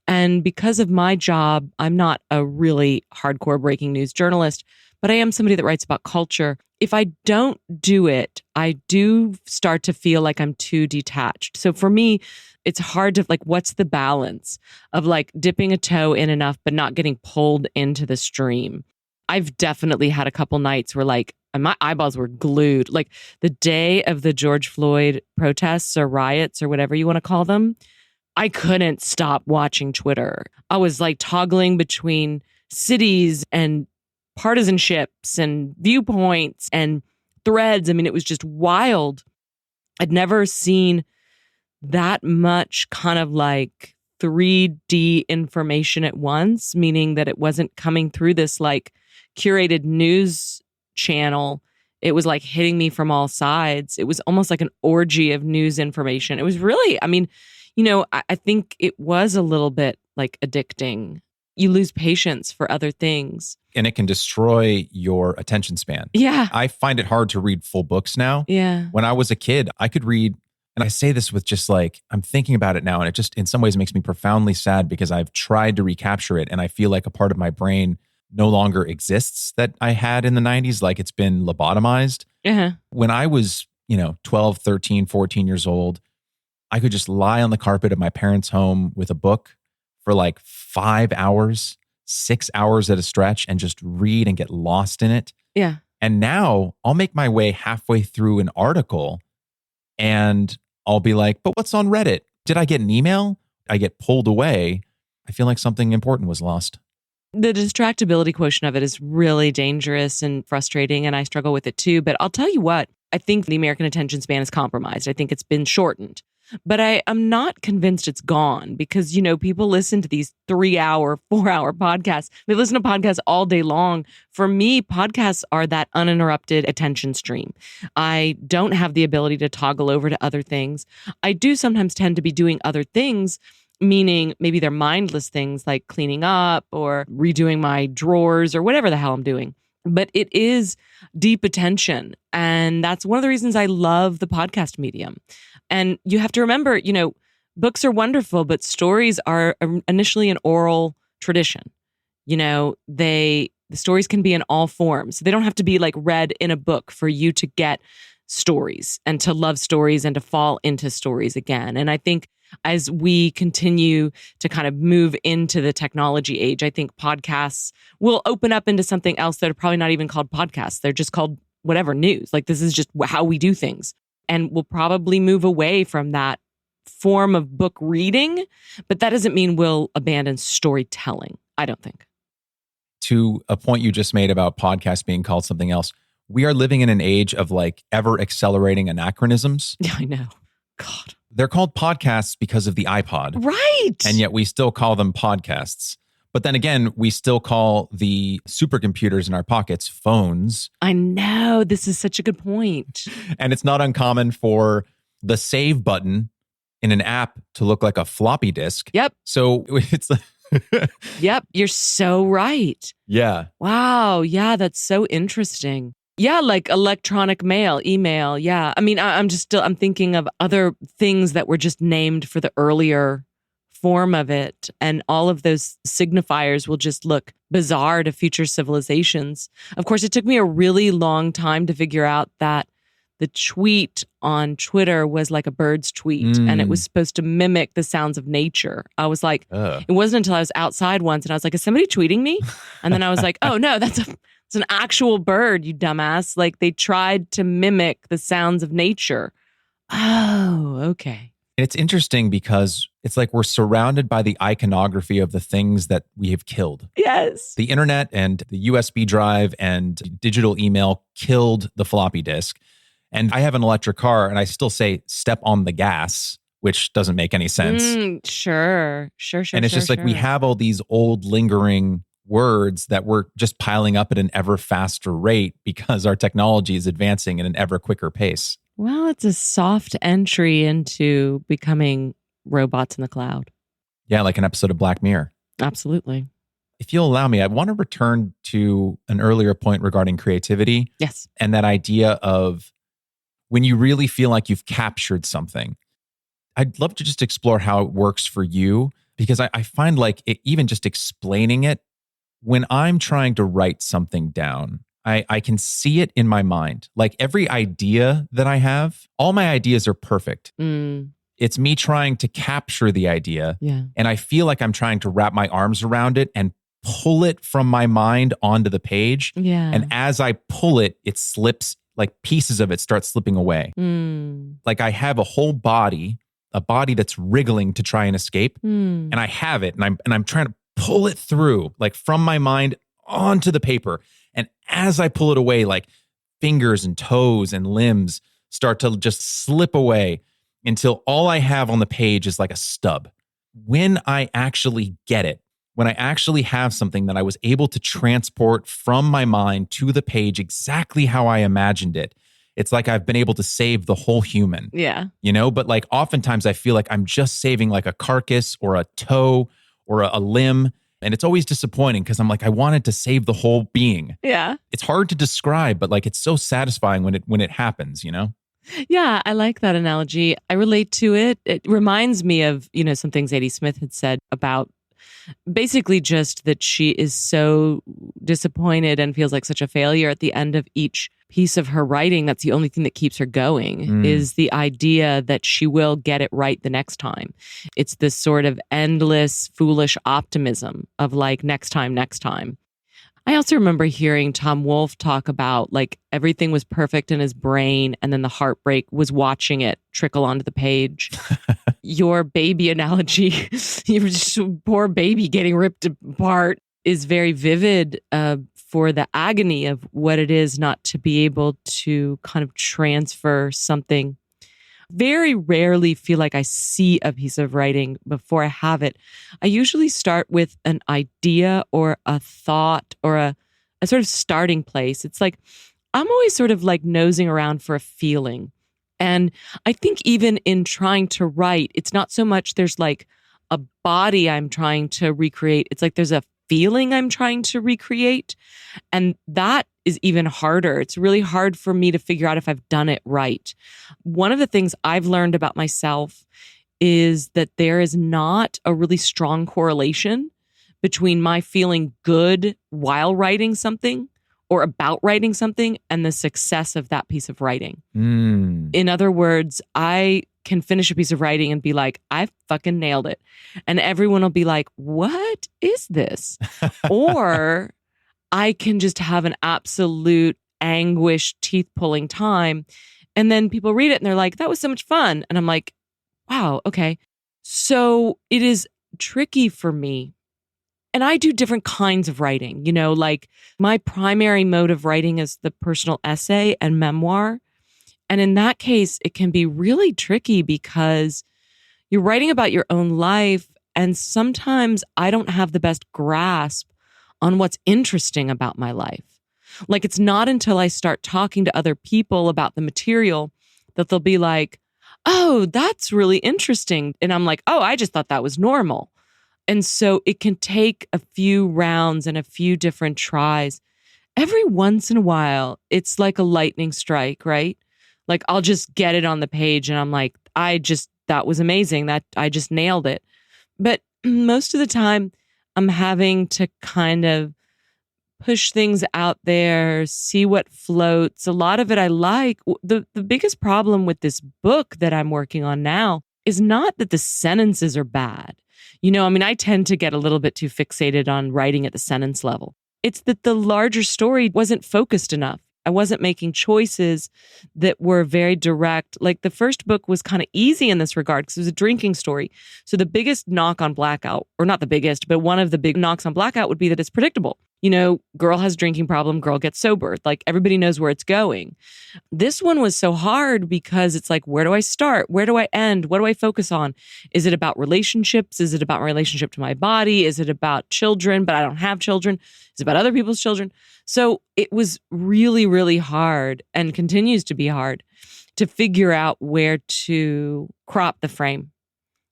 And because of my job, I'm not a really hardcore breaking news journalist, but I am somebody that writes about culture. if I don't do it, I do start to feel like I'm too detached. So for me, it's hard to like, what's the balance of like dipping a toe in enough, but not getting pulled into the stream? I've definitely had a couple nights where like my eyeballs were glued. Like the day of the George Floyd protests or riots or whatever you want to call them, I couldn't stop watching Twitter. I was like toggling between cities and partisanships and viewpoints and threads. I mean, it was just wild. I'd never seen that much kind of like 3D information at once, meaning that it wasn't coming through this like curated news channel. It was like hitting me from all sides. It was almost like an orgy of news information. It was really, I mean, I think it was a little bit like addicting. You lose patience for other things. And it can destroy your attention span. Yeah. I find it hard to read full books now. Yeah. When I was a kid, I could read, and I say this with just like, I'm thinking about it now, and it just in some ways makes me profoundly sad because I've tried to recapture it, and I feel like a part of my brain no longer exists that I had in the 90s, like it's been lobotomized. Uh-huh. When I was, 12, 13, 14 years old, I could just lie on the carpet of my parents' home with a book for like 5 hours, 6 hours at a stretch and just read and get lost in it. Yeah. And now I'll make my way halfway through an article and I'll be like, but what's on Reddit? Did I get an email? I get pulled away. I feel like something important was lost. The distractibility quotient of it is really dangerous and frustrating, and I struggle with it too. But I'll tell you what, I think the American attention span is compromised. I think it's been shortened. But I'm not convinced it's gone because, people listen to these 3-hour, 4-hour podcasts. They listen to podcasts all day long. For me, podcasts are that uninterrupted attention stream. I don't have the ability to toggle over to other things. I do sometimes tend to be doing other things, meaning maybe they're mindless things like cleaning up or redoing my drawers or whatever the hell I'm doing. But it is deep attention. And that's one of the reasons I love the podcast medium. And you have to remember, books are wonderful, but stories are initially an oral tradition. The stories can be in all forms. They don't have to be like read in a book for you to get stories and to love stories and to fall into stories again. And I think as we continue to kind of move into the technology age, I think podcasts will open up into something else that are probably not even called podcasts. They're just called whatever, news. Like this is just how we do things. And we'll probably move away from that form of book reading, but that doesn't mean we'll abandon storytelling, I don't think. To a point you just made about podcasts being called something else, we are living in an age of like ever accelerating anachronisms. Yeah, I know. God. They're called podcasts because of the iPod. Right. And yet we still call them podcasts. But then again, we still call the supercomputers in our pockets phones. I know. This is such a good point. And it's not uncommon for the save button in an app to look like a floppy disk. Yep. So it's Yep. You're so right. Yeah. Wow. Yeah. That's so interesting. Yeah. Like electronic mail, email. Yeah. I mean, I'm thinking of other things that were just named for the earlier form of it, and all of those signifiers will just look bizarre to future civilizations. Of course, it took me a really long time to figure out that the tweet on Twitter was like a bird's tweet, and it was supposed to mimic the sounds of nature. I was like, It wasn't until I was outside once and I was like, is somebody tweeting me? And then I was like, oh no, it's an actual bird, you dumbass. Like they tried to mimic the sounds of nature. Oh, okay. It's interesting because it's like we're surrounded by the iconography of the things that we have killed. Yes. The internet and the USB drive and digital email killed the floppy disk. And I have an electric car and I still say step on the gas, which doesn't make any sense. Sure. And it's just like we have all these old lingering words that we're just piling up at an ever faster rate because our technology is advancing at an ever quicker pace. Well, it's a soft entry into becoming robots in the cloud. Yeah, like an episode of Black Mirror. Absolutely. If you'll allow me, I want to return to an earlier point regarding creativity. Yes. And that idea of when you really feel like you've captured something. I'd love to just explore how it works for you, because I find like even just explaining it, when I'm trying to write something down, I can see it in my mind. Like every idea that I have, all my ideas are perfect. It's me trying to capture the idea. Yeah. And I feel like I'm trying to wrap my arms around it and pull it from my mind onto the page. Yeah. And as I pull it, it slips, like pieces of it start slipping away. Like I have a whole body, a body that's wriggling to try and escape. And I have it and I'm trying to pull it through, like from my mind onto the paper. And as I pull it away, like fingers and toes and limbs start to just slip away until all I have on the page is like a stub. When I actually get it, when I actually have something that I was able to transport from my mind to the page exactly how I imagined it, it's like I've been able to save the whole human. Yeah. You know, but like oftentimes I feel like I'm just saving like a carcass or a toe or a limb. And it's always disappointing because I'm like, I wanted to save the whole being. Yeah. It's hard to describe, but like it's so satisfying when it happens, you know? Yeah, I like that analogy. I relate to it. It reminds me of, some things Zadie Smith had said about basically just that she is so disappointed and feels like such a failure at the end of each piece of her writing. That's the only thing that keeps her going is the idea that she will get it right the next time. It's this sort of endless, foolish optimism of like, next time, next time. I also remember hearing Tom Wolfe talk about like everything was perfect in his brain and then the heartbreak was watching it trickle onto the page. Your baby analogy, your poor baby getting ripped apart is very vivid for the agony of what it is not to be able to kind of transfer something. Very rarely feel like I see a piece of writing before I have it. I usually start with an idea or a thought or a sort of starting place. It's like I'm always sort of like nosing around for a feeling. And I think even in trying to write, it's not so much there's like a body I'm trying to recreate. It's like there's a feeling I'm trying to recreate. And that is even harder. It's really hard for me to figure out if I've done it right. One of the things I've learned about myself is that there is not a really strong correlation between my feeling good while writing something or about writing something and the success of that piece of writing. In other words, I can finish a piece of writing and be like, I fucking nailed it. And everyone will be like, what is this? Or I can just have an absolute anguish, teeth-pulling time. And then people read it and they're like, that was so much fun. And I'm like, wow, okay. So it is tricky for me. And I do different kinds of writing, like my primary mode of writing is the personal essay and memoir. And in that case, it can be really tricky because you're writing about your own life. And sometimes I don't have the best grasp on what's interesting about my life. Like it's not until I start talking to other people about the material that they'll be like, oh, that's really interesting. And I'm like, oh, I just thought that was normal. And so it can take a few rounds and a few different tries. Every once in a while, it's like a lightning strike, right? Like I'll just get it on the page and I'm like, that was amazing. That I just nailed it. But most of the time, I'm having to kind of push things out there, see what floats. A lot of it I like. The biggest problem with this book that I'm working on now is not that the sentences are bad. I tend to get a little bit too fixated on writing at the sentence level. It's that the larger story wasn't focused enough. I wasn't making choices that were very direct. Like the first book was kind of easy in this regard because it was a drinking story. So the biggest knock on Blackout, or not the biggest, but one of the big knocks on Blackout would be that it's predictable. Girl has drinking problem, girl gets sober. Like everybody knows where it's going. This one was so hard because it's like, where do I start? Where do I end? What do I focus on? Is it about relationships? Is it about my relationship to my body? Is it about children, but I don't have children? Is it about other people's children? So it was really, really hard and continues to be hard to figure out where to crop the frame.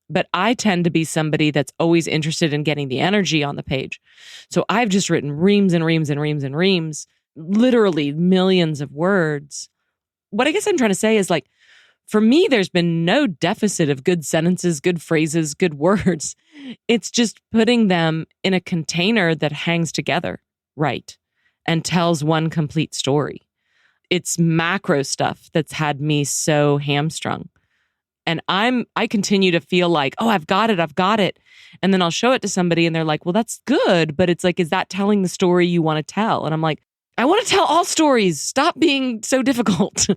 But I tend to be somebody that's always interested in getting the energy on the page. So I've just written reams and reams and reams and reams, literally millions of words. What I guess I'm trying to say is like, for me, there's been no deficit of good sentences, good phrases, good words. It's just putting them in a container that hangs together, right? and tells one complete story. It's macro stuff that's had me so hamstrung. And I continue to feel like, oh, I've got it. And then I'll show it to somebody and they're like, well, that's good. But it's like, is that telling the story you want to tell? And I'm like, I want to tell all stories. Stop being so difficult.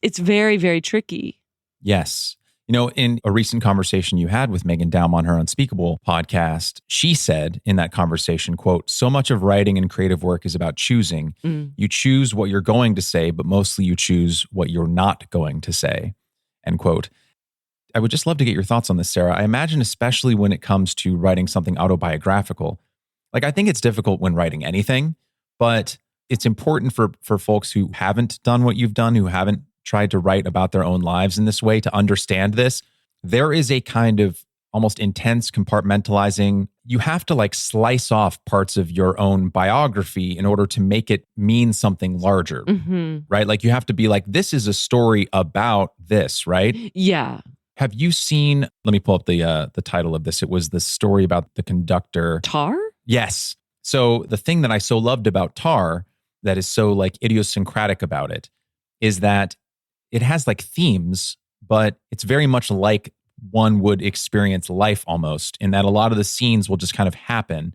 It's very, very tricky. Yes. In a recent conversation you had with Megan Daum on her Unspeakable podcast, she said in that conversation, quote, so much of writing and creative work is about choosing. You choose what you're going to say, but mostly you choose what you're not going to say, end quote. I would just love to get your thoughts on this, Sarah. I imagine especially when it comes to writing something autobiographical. Like, I think it's difficult when writing anything, but it's important for folks who haven't done what you've done, who haven't tried to write about their own lives in this way, to understand this. There is a kind of almost intense compartmentalizing. You have to like slice off parts of your own biography in order to make it mean something larger, right? Like you have to be like, this is a story about this, right? Yeah. Have you seen, let me pull up the title of this. It was the story about the conductor. Tar? Yes. So the thing that I so loved about Tar that is so like idiosyncratic about it is that it has like themes, but it's very much like one would experience life almost, in that a lot of the scenes will just kind of happen.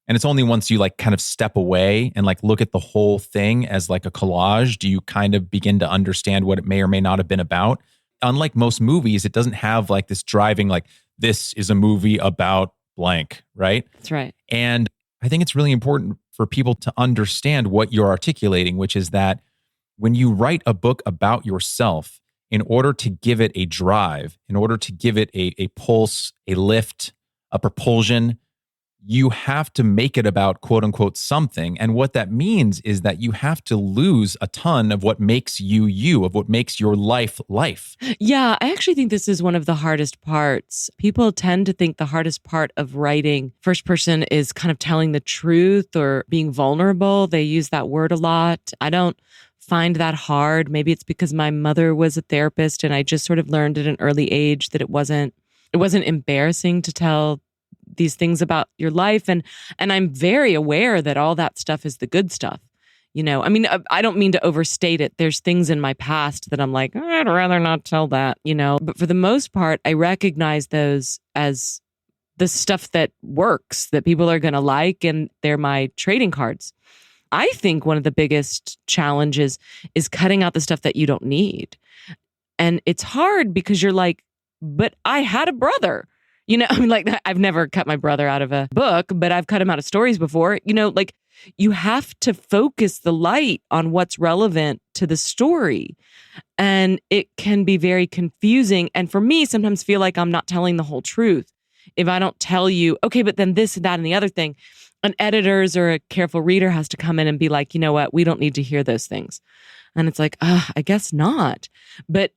And it's only once you like kind of step away and like look at the whole thing as like a collage, do you kind of begin to understand what it may or may not have been about. Unlike most movies, it doesn't have like this driving, like this is a movie about blank, right? That's right. And I think it's really important for people to understand what you're articulating, which is that when you write a book about yourself, in order to give it a drive, in order to give it a pulse, a lift, a propulsion, you have to make it about quote unquote something. And what that means is that you have to lose a ton of what makes you you, of what makes your life life. Yeah, I actually think this is one of the hardest parts. People tend to think the hardest part of writing first person is kind of telling the truth or being vulnerable. They use that word a lot. I don't find that hard. Maybe it's because my mother was a therapist and I just sort of learned at an early age that it wasn't embarrassing to tell these things about your life. And I'm very aware that all that stuff is the good stuff. I mean, I don't mean to overstate it. There's things in my past that I'm like, I'd rather not tell that, But for the most part, I recognize those as the stuff that works, that people are going to like, and they're my trading cards. I think one of the biggest challenges is cutting out the stuff that you don't need. And it's hard because you're like, but I had a brother. I mean, like, I've never cut my brother out of a book, but I've cut him out of stories before. Like, you have to focus the light on what's relevant to the story. And it can be very confusing. And for me, sometimes feel like I'm not telling the whole truth. If I don't tell you, okay, but then this and that and the other thing, an editor's or a careful reader has to come in and be like, you know what, we don't need to hear those things. And it's like, I guess not. But,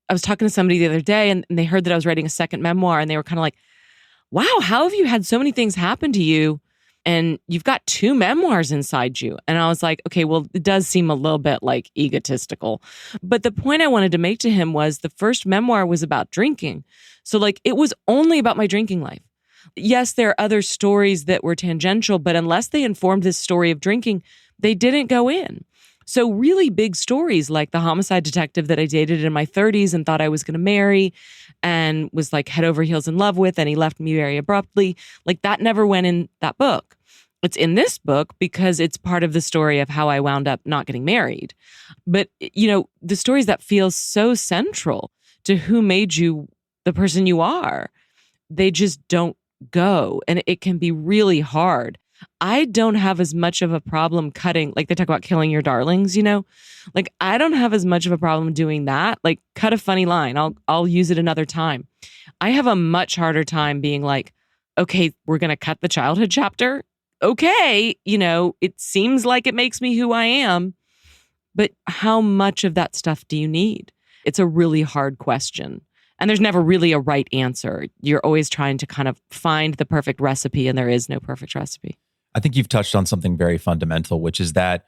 I was talking to somebody the other day and they heard that I was writing a second memoir and they were kind of like, wow, how have you had so many things happen to you and you've got 2 memoirs inside you? And I was like, okay, well, it does seem a little bit like egotistical. But the point I wanted to make to him was the first memoir was about drinking. So like it was only about my drinking life. Yes, there are other stories that were tangential, but unless they informed this story of drinking, they didn't go in. So really big stories like the homicide detective that I dated in my 30s and thought I was going to marry and was like head over heels in love with, and he left me very abruptly. Like that never went in that book. It's in this book because it's part of the story of how I wound up not getting married. But, the stories that feel so central to who made you the person you are, they just don't go. And it can be really hard. I don't have as much of a problem cutting, like they talk about killing your darlings, like I don't have as much of a problem doing that. Like cut a funny line. I'll use it another time. I have a much harder time being like, okay, we're going to cut the childhood chapter. Okay. It seems like it makes me who I am, but how much of that stuff do you need? It's a really hard question. And there's never really a right answer. You're always trying to kind of find the perfect recipe, and there is no perfect recipe. I think you've touched on something very fundamental, which is that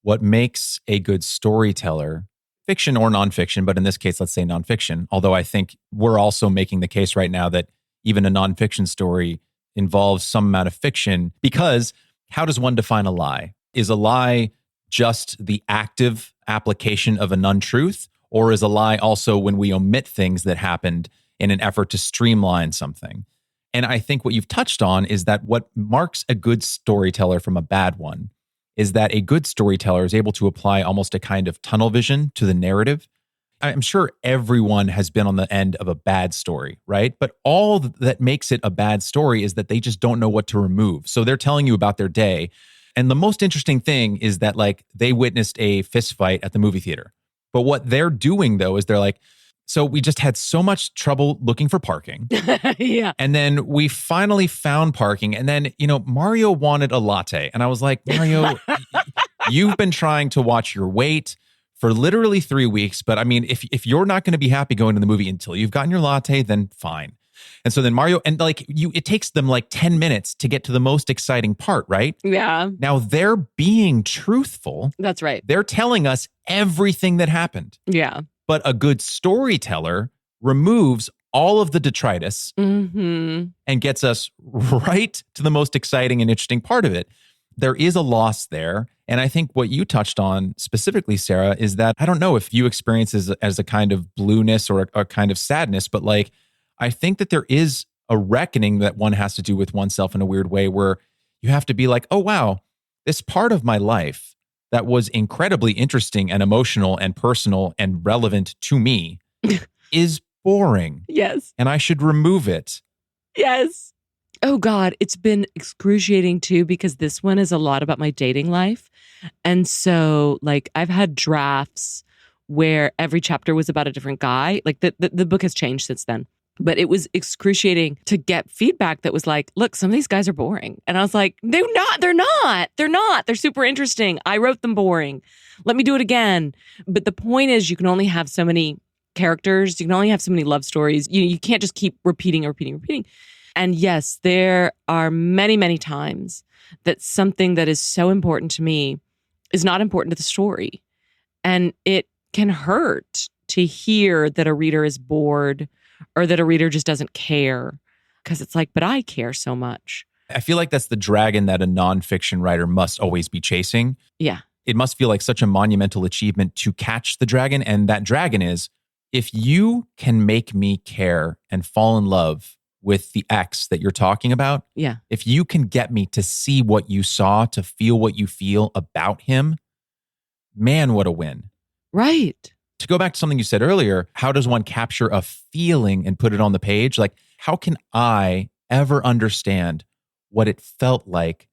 what makes a good storyteller, fiction or nonfiction, but in this case, let's say nonfiction, although I think we're also making the case right now that even a nonfiction story involves some amount of fiction, because how does one define a lie? Is a lie just the active application of an untruth? Or is a lie also when we omit things that happened in an effort to streamline something? And I think what you've touched on is that what marks a good storyteller from a bad one is that a good storyteller is able to apply almost a kind of tunnel vision to the narrative. I'm sure everyone has been on the end of a bad story, right? But all that makes it a bad story is that they just don't know what to remove. So they're telling you about their day. And the most interesting thing is that like they witnessed a fist fight at the movie theater. But what they're doing though is they're like, so we just had so much trouble looking for parking. Yeah. And then we finally found parking. And then, Mario wanted a latte. And I was like, Mario, you've been trying to watch your weight for literally 3 weeks. But I mean, if you're not going to be happy going to the movie until you've gotten your latte, then fine. And so then Mario, and like it takes them like 10 minutes to get to the most exciting part, right? Yeah. Now they're being truthful. That's right. They're telling us everything that happened. Yeah. But a good storyteller removes all of the detritus and gets us right to the most exciting and interesting part of it. There is a loss there. And I think what you touched on specifically, Sarah, is that I don't know if you experience as a kind of blueness or a kind of sadness, but like, I think that there is a reckoning that one has to do with oneself in a weird way where you have to be like, oh, wow, this part of my life that was incredibly interesting and emotional and personal and relevant to me is boring. Yes. And I should remove it. Yes. Oh God, it's been excruciating too, because this one is a lot about my dating life. And so like I've had drafts where every chapter was about a different guy. Like the book has changed since then. But it was excruciating to get feedback that was like, look, some of these guys are boring. And I was like, they're not. They're super interesting. I wrote them boring. Let me do it again. But the point is, you can only have so many characters. You can only have so many love stories. You can't just keep repeating. And yes, there are many, many times that something that is so important to me is not important to the story. And it can hurt to hear that a reader is bored or that a reader just doesn't care, because it's like, but I care so much. I feel like that's the dragon that a nonfiction writer must always be chasing. Yeah. It must feel like such a monumental achievement to catch the dragon. And that dragon is, if you can make me care and fall in love with the ex that you're talking about, yeah, if you can get me to see what you saw, to feel what you feel about him, man, what a win. Right. To go back to something you said earlier, how does one capture a feeling and put it on the page? Like, how can I ever understand what it felt like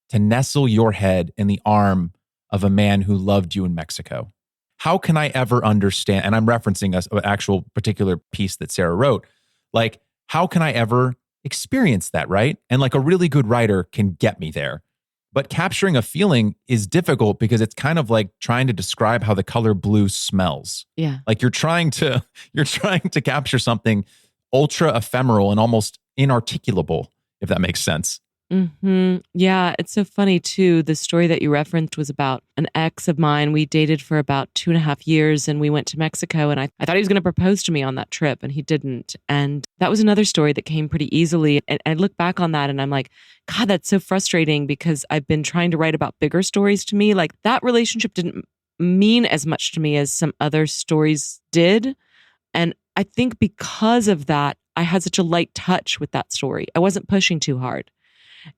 to nestle your head in the arm of a man who loved you in Mexico? How can I ever understand? And I'm referencing an actual particular piece that Sarah wrote. Like, how can I ever experience that, right? And like a really good writer can get me there. But capturing a feeling is difficult because it's kind of like trying to describe how the color blue smells. Yeah. Like you're trying to capture something ultra ephemeral and almost inarticulable, if that makes sense. Mm-hmm. Yeah, it's so funny too. The story that you referenced was about an ex of mine. We dated for about 2.5 years and we went to Mexico, and I thought he was going to propose to me on that trip and he didn't. And that was another story that came pretty easily. And I look back on that and I'm like, God, that's so frustrating, because I've been trying to write about bigger stories to me. Like that relationship didn't mean as much to me as some other stories did. And I think because of that, I had such a light touch with that story. I wasn't pushing too hard.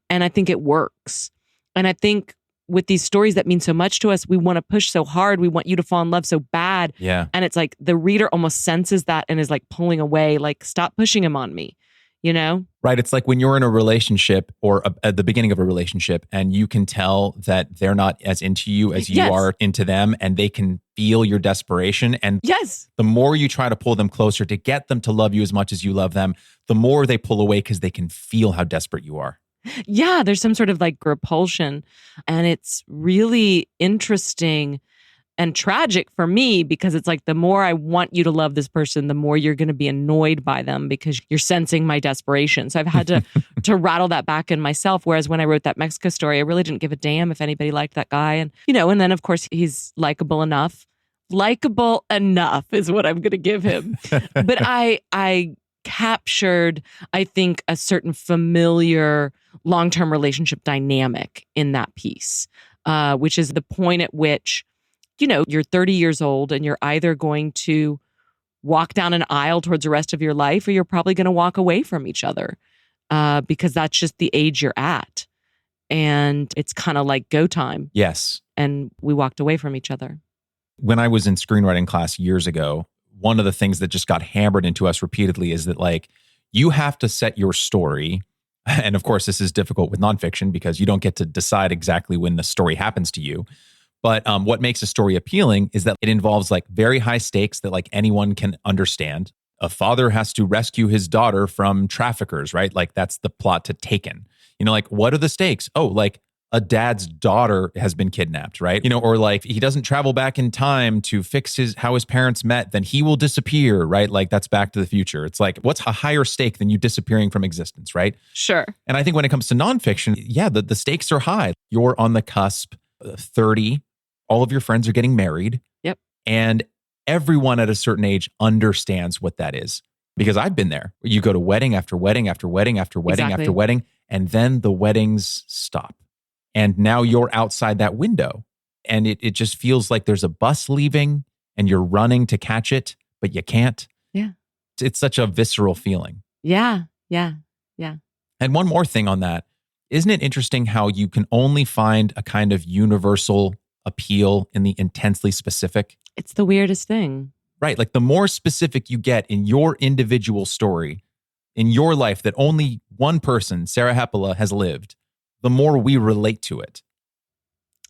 And I think it works. And I think with these stories that mean so much to us, we want to push so hard. We want you to fall in love so bad. Yeah. And it's like the reader almost senses that and is like pulling away, like, stop pushing him on me, you know? Right. It's like when you're in a relationship or at the beginning of a relationship and you can tell that they're not as into you as you Yes. are into them, and they can feel your desperation. And Yes. the more you try to pull them closer to get them to love you as much as you love them, the more they pull away because they can feel how desperate you are. Yeah, there's some sort of like repulsion. And it's really interesting and tragic for me, because it's like the more I want you to love this person, the more you're going to be annoyed by them because you're sensing my desperation. So I've had to rattle that back in myself. Whereas when I wrote that Mexico story, I really didn't give a damn if anybody liked that guy. And, and then of course he's likable enough. Likable enough is what I'm going to give him. But I captured, I think, a certain familiar long-term relationship dynamic in that piece. which is the point at which, you're 30 years old and you're either going to walk down an aisle towards the rest of your life, or you're probably going to walk away from each other, because that's just the age you're at. And it's kind of like go time. Yes. And we walked away from each other. When I was in screenwriting class years ago, one of the things that just got hammered into us repeatedly is that, like, you have to set your story. And of course, this is difficult with nonfiction because you don't get to decide exactly when the story happens to you. But what makes a story appealing is that it involves like very high stakes that like anyone can understand. A father has to rescue his daughter from traffickers, right? Like that's the plot to Taken. Like what are the stakes? Oh, like a dad's daughter has been kidnapped, right? Or like he doesn't travel back in time to fix how his parents met, then he will disappear, right? Like that's Back to the Future. It's like, what's a higher stake than you disappearing from existence, right? Sure. And I think when it comes to nonfiction, yeah, the stakes are high. You're on the cusp of 30. All of your friends are getting married. Yep. And everyone at a certain age understands what that is. Because I've been there. You go to wedding after wedding after wedding after wedding after wedding, and then the weddings stop. And now you're outside that window. And it just feels like there's a bus leaving and you're running to catch it, but you can't. Yeah. It's such a visceral feeling. Yeah. And one more thing on that. Isn't it interesting how you can only find a kind of universal appeal in the intensely specific? It's the weirdest thing. Right. Like the more specific you get in your individual story, in your life that only one person, Sarah Hepola, has lived, the more we relate to it.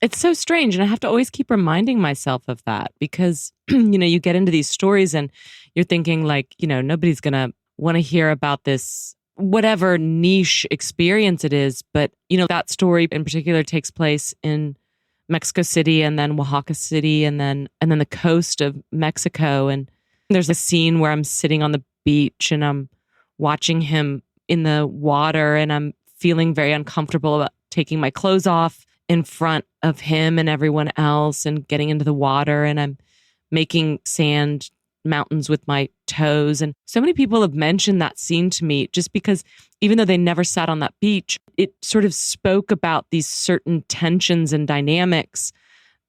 It's so strange. And I have to always keep reminding myself of that because, you get into these stories and you're thinking like, nobody's going to want to hear about this, whatever niche experience it is. But, that story in particular takes place in Mexico City and then Oaxaca City and then the coast of Mexico. And there's a scene where I'm sitting on the beach and I'm watching him in the water and I'm feeling very uncomfortable about taking my clothes off in front of him and everyone else and getting into the water. And I'm making sand mountains with my toes. And so many people have mentioned that scene to me just because even though they never sat on that beach, it sort of spoke about these certain tensions and dynamics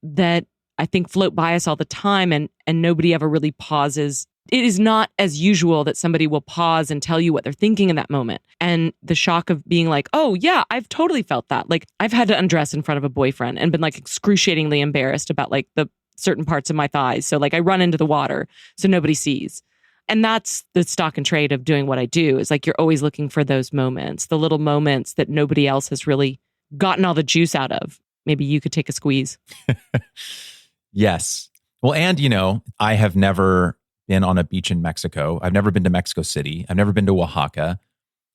that I think float by us all the time and nobody ever really pauses. It is not as usual that somebody will pause and tell you what they're thinking in that moment. And the shock of being like, oh yeah, I've totally felt that. Like I've had to undress in front of a boyfriend and been like excruciatingly embarrassed about like the certain parts of my thighs. So like I run into the water so nobody sees. And that's the stock and trade of doing what I do is like you're always looking for those moments, the little moments that nobody else has really gotten all the juice out of. Maybe you could take a squeeze. Yes. Well, and I have never been on a beach in Mexico. I've never been to Mexico City. I've never been to Oaxaca.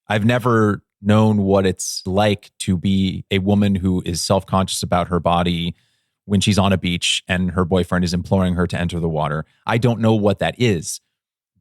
I've never known what it's like to be a woman who is self-conscious about her body when she's on a beach and her boyfriend is imploring her to enter the water. I don't know what that is,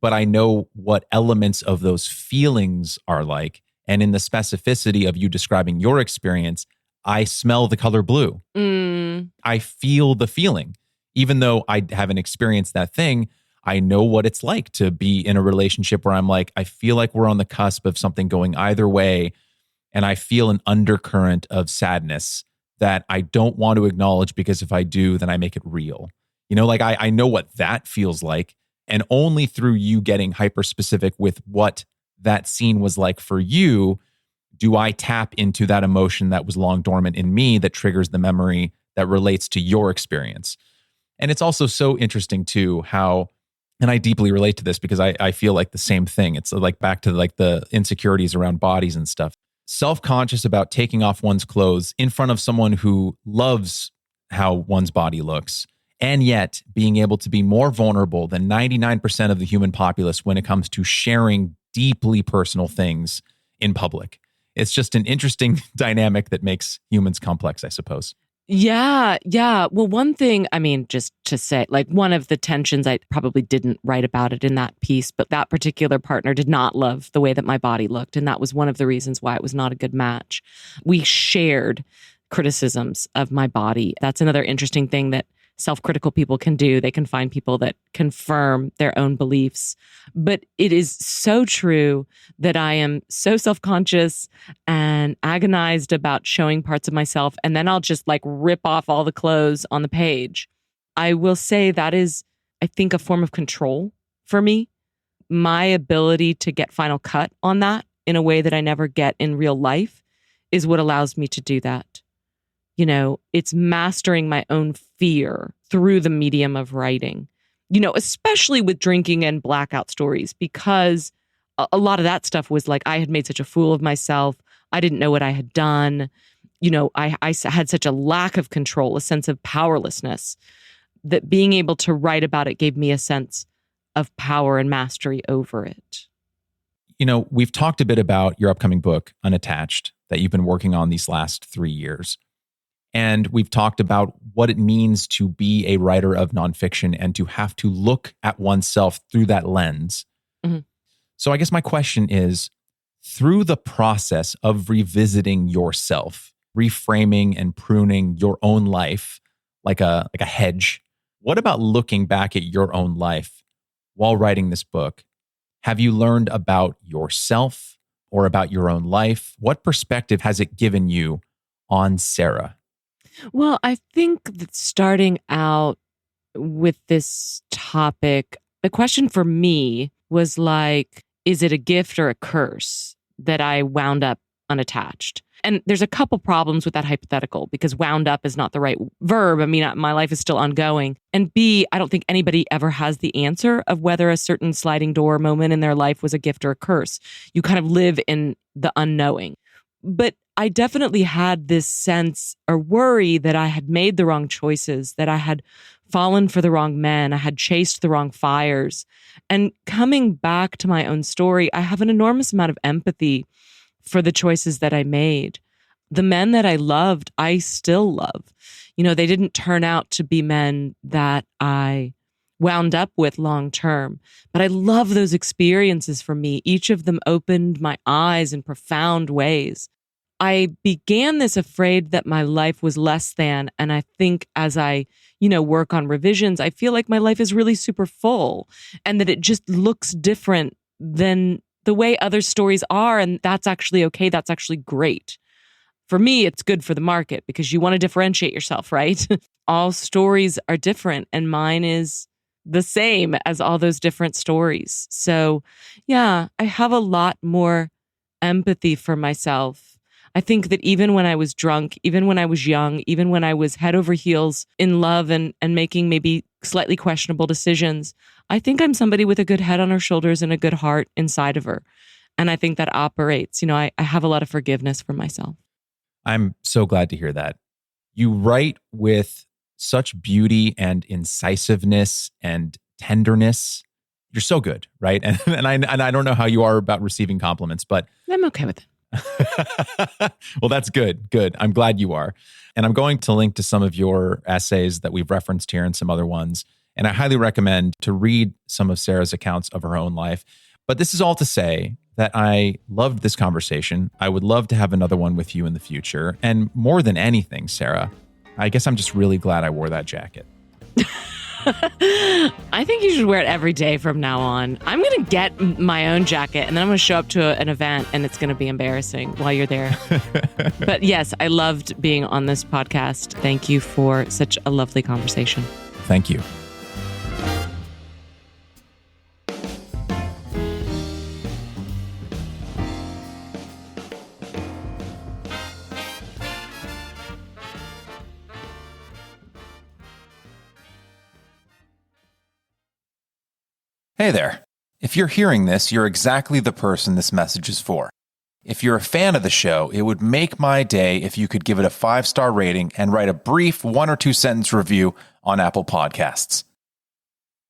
but I know what elements of those feelings are like. And in the specificity of you describing your experience, I smell the color blue. I feel the feeling. Even though I haven't experienced that thing, I know what it's like to be in a relationship where I'm like, I feel like we're on the cusp of something going either way. And I feel an undercurrent of sadness that I don't want to acknowledge because if I do, then I make it real. I know what that feels like. And only through you getting hyper specific with what that scene was like for you, do I tap into that emotion that was long dormant in me that triggers the memory that relates to your experience. And it's also so interesting too, how, and I deeply relate to this because I feel like the same thing. It's like back to like the insecurities around bodies and stuff. Self-conscious about taking off one's clothes in front of someone who loves how one's body looks, and yet being able to be more vulnerable than 99% of the human populace when it comes to sharing deeply personal things in public. It's just an interesting dynamic that makes humans complex, I suppose. Yeah. Well, one thing, just to say, like one of the tensions, I probably didn't write about it in that piece, but that particular partner did not love the way that my body looked. And that was one of the reasons why it was not a good match. We shared criticisms of my body. That's another interesting thing that self-critical people can do. They can find people that confirm their own beliefs. But it is so true that I am so self-conscious and agonized about showing parts of myself. And then I'll just like rip off all the clothes on the page. I will say that is, I think, a form of control for me. My ability to get final cut on that in a way that I never get in real life is what allows me to do that. You know, it's mastering my own fear through the medium of writing, you know, especially with drinking and blackout stories, because a lot of that stuff was like, I had made such a fool of myself. I didn't know what I had done. You know, I had such a lack of control, a sense of powerlessness, that being able to write about it gave me a sense of power and mastery over it. You know, we've talked a bit about your upcoming book, Unattached, that you've been working on these last 3 years. And we've talked about what it means to be a writer of nonfiction and to have to look at oneself through that lens. Mm-hmm. So I guess my question is, through the process of revisiting yourself, reframing and pruning your own life like a hedge, what about looking back at your own life while writing this book? Have you learned about yourself or about your own life? What perspective has it given you on Sarah? Well, I think that starting out with this topic, the question for me was like, is it a gift or a curse that I wound up unattached? And there's a couple problems with that hypothetical, because wound up is not the right verb. I mean, my life is still ongoing. And B, I don't think anybody ever has the answer of whether a certain sliding door moment in their life was a gift or a curse. You kind of live in the unknowing. But I definitely had this sense or worry that I had made the wrong choices, that I had fallen for the wrong men, I had chased the wrong fires. And coming back to my own story, I have an enormous amount of empathy for the choices that I made. The men that I loved, I still love. You know, they didn't turn out to be men that I wound up with long term, but I love those experiences for me. Each of them opened my eyes in profound ways. I began this afraid that my life was less than, and I think as I, work on revisions, I feel like my life is really super full and that it just looks different than the way other stories are, and that's actually okay. That's actually great. For me, it's good for the market because you want to differentiate yourself, right? All stories are different, and mine is the same as all those different stories. So, yeah, I have a lot more empathy for myself. I think that even when I was drunk, even when I was young, even when I was head over heels in love and making maybe slightly questionable decisions, I think I'm somebody with a good head on her shoulders and a good heart inside of her. And I think that operates. I have a lot of forgiveness for myself. I'm so glad to hear that. You write with such beauty and incisiveness and tenderness. You're so good, right? And I don't know how you are about receiving compliments, but I'm okay with it. Well, that's good. Good. I'm glad you are. And I'm going to link to some of your essays that we've referenced here and some other ones. And I highly recommend to read some of Sarah's accounts of her own life. But this is all to say that I loved this conversation. I would love to have another one with you in the future. And more than anything, Sarah, I guess I'm just really glad I wore that jacket. I think you should wear it every day from now on. I'm going to get my own jacket and then I'm going to show up to an event and it's going to be embarrassing while you're there. But yes, I loved being on this podcast. Thank you for such a lovely conversation. Thank you. Hey there. If you're hearing this, you're exactly the person this message is for. If you're a fan of the show, it would make my day if you could give it a 5-star rating and write a brief 1 or 2 sentence review on Apple Podcasts.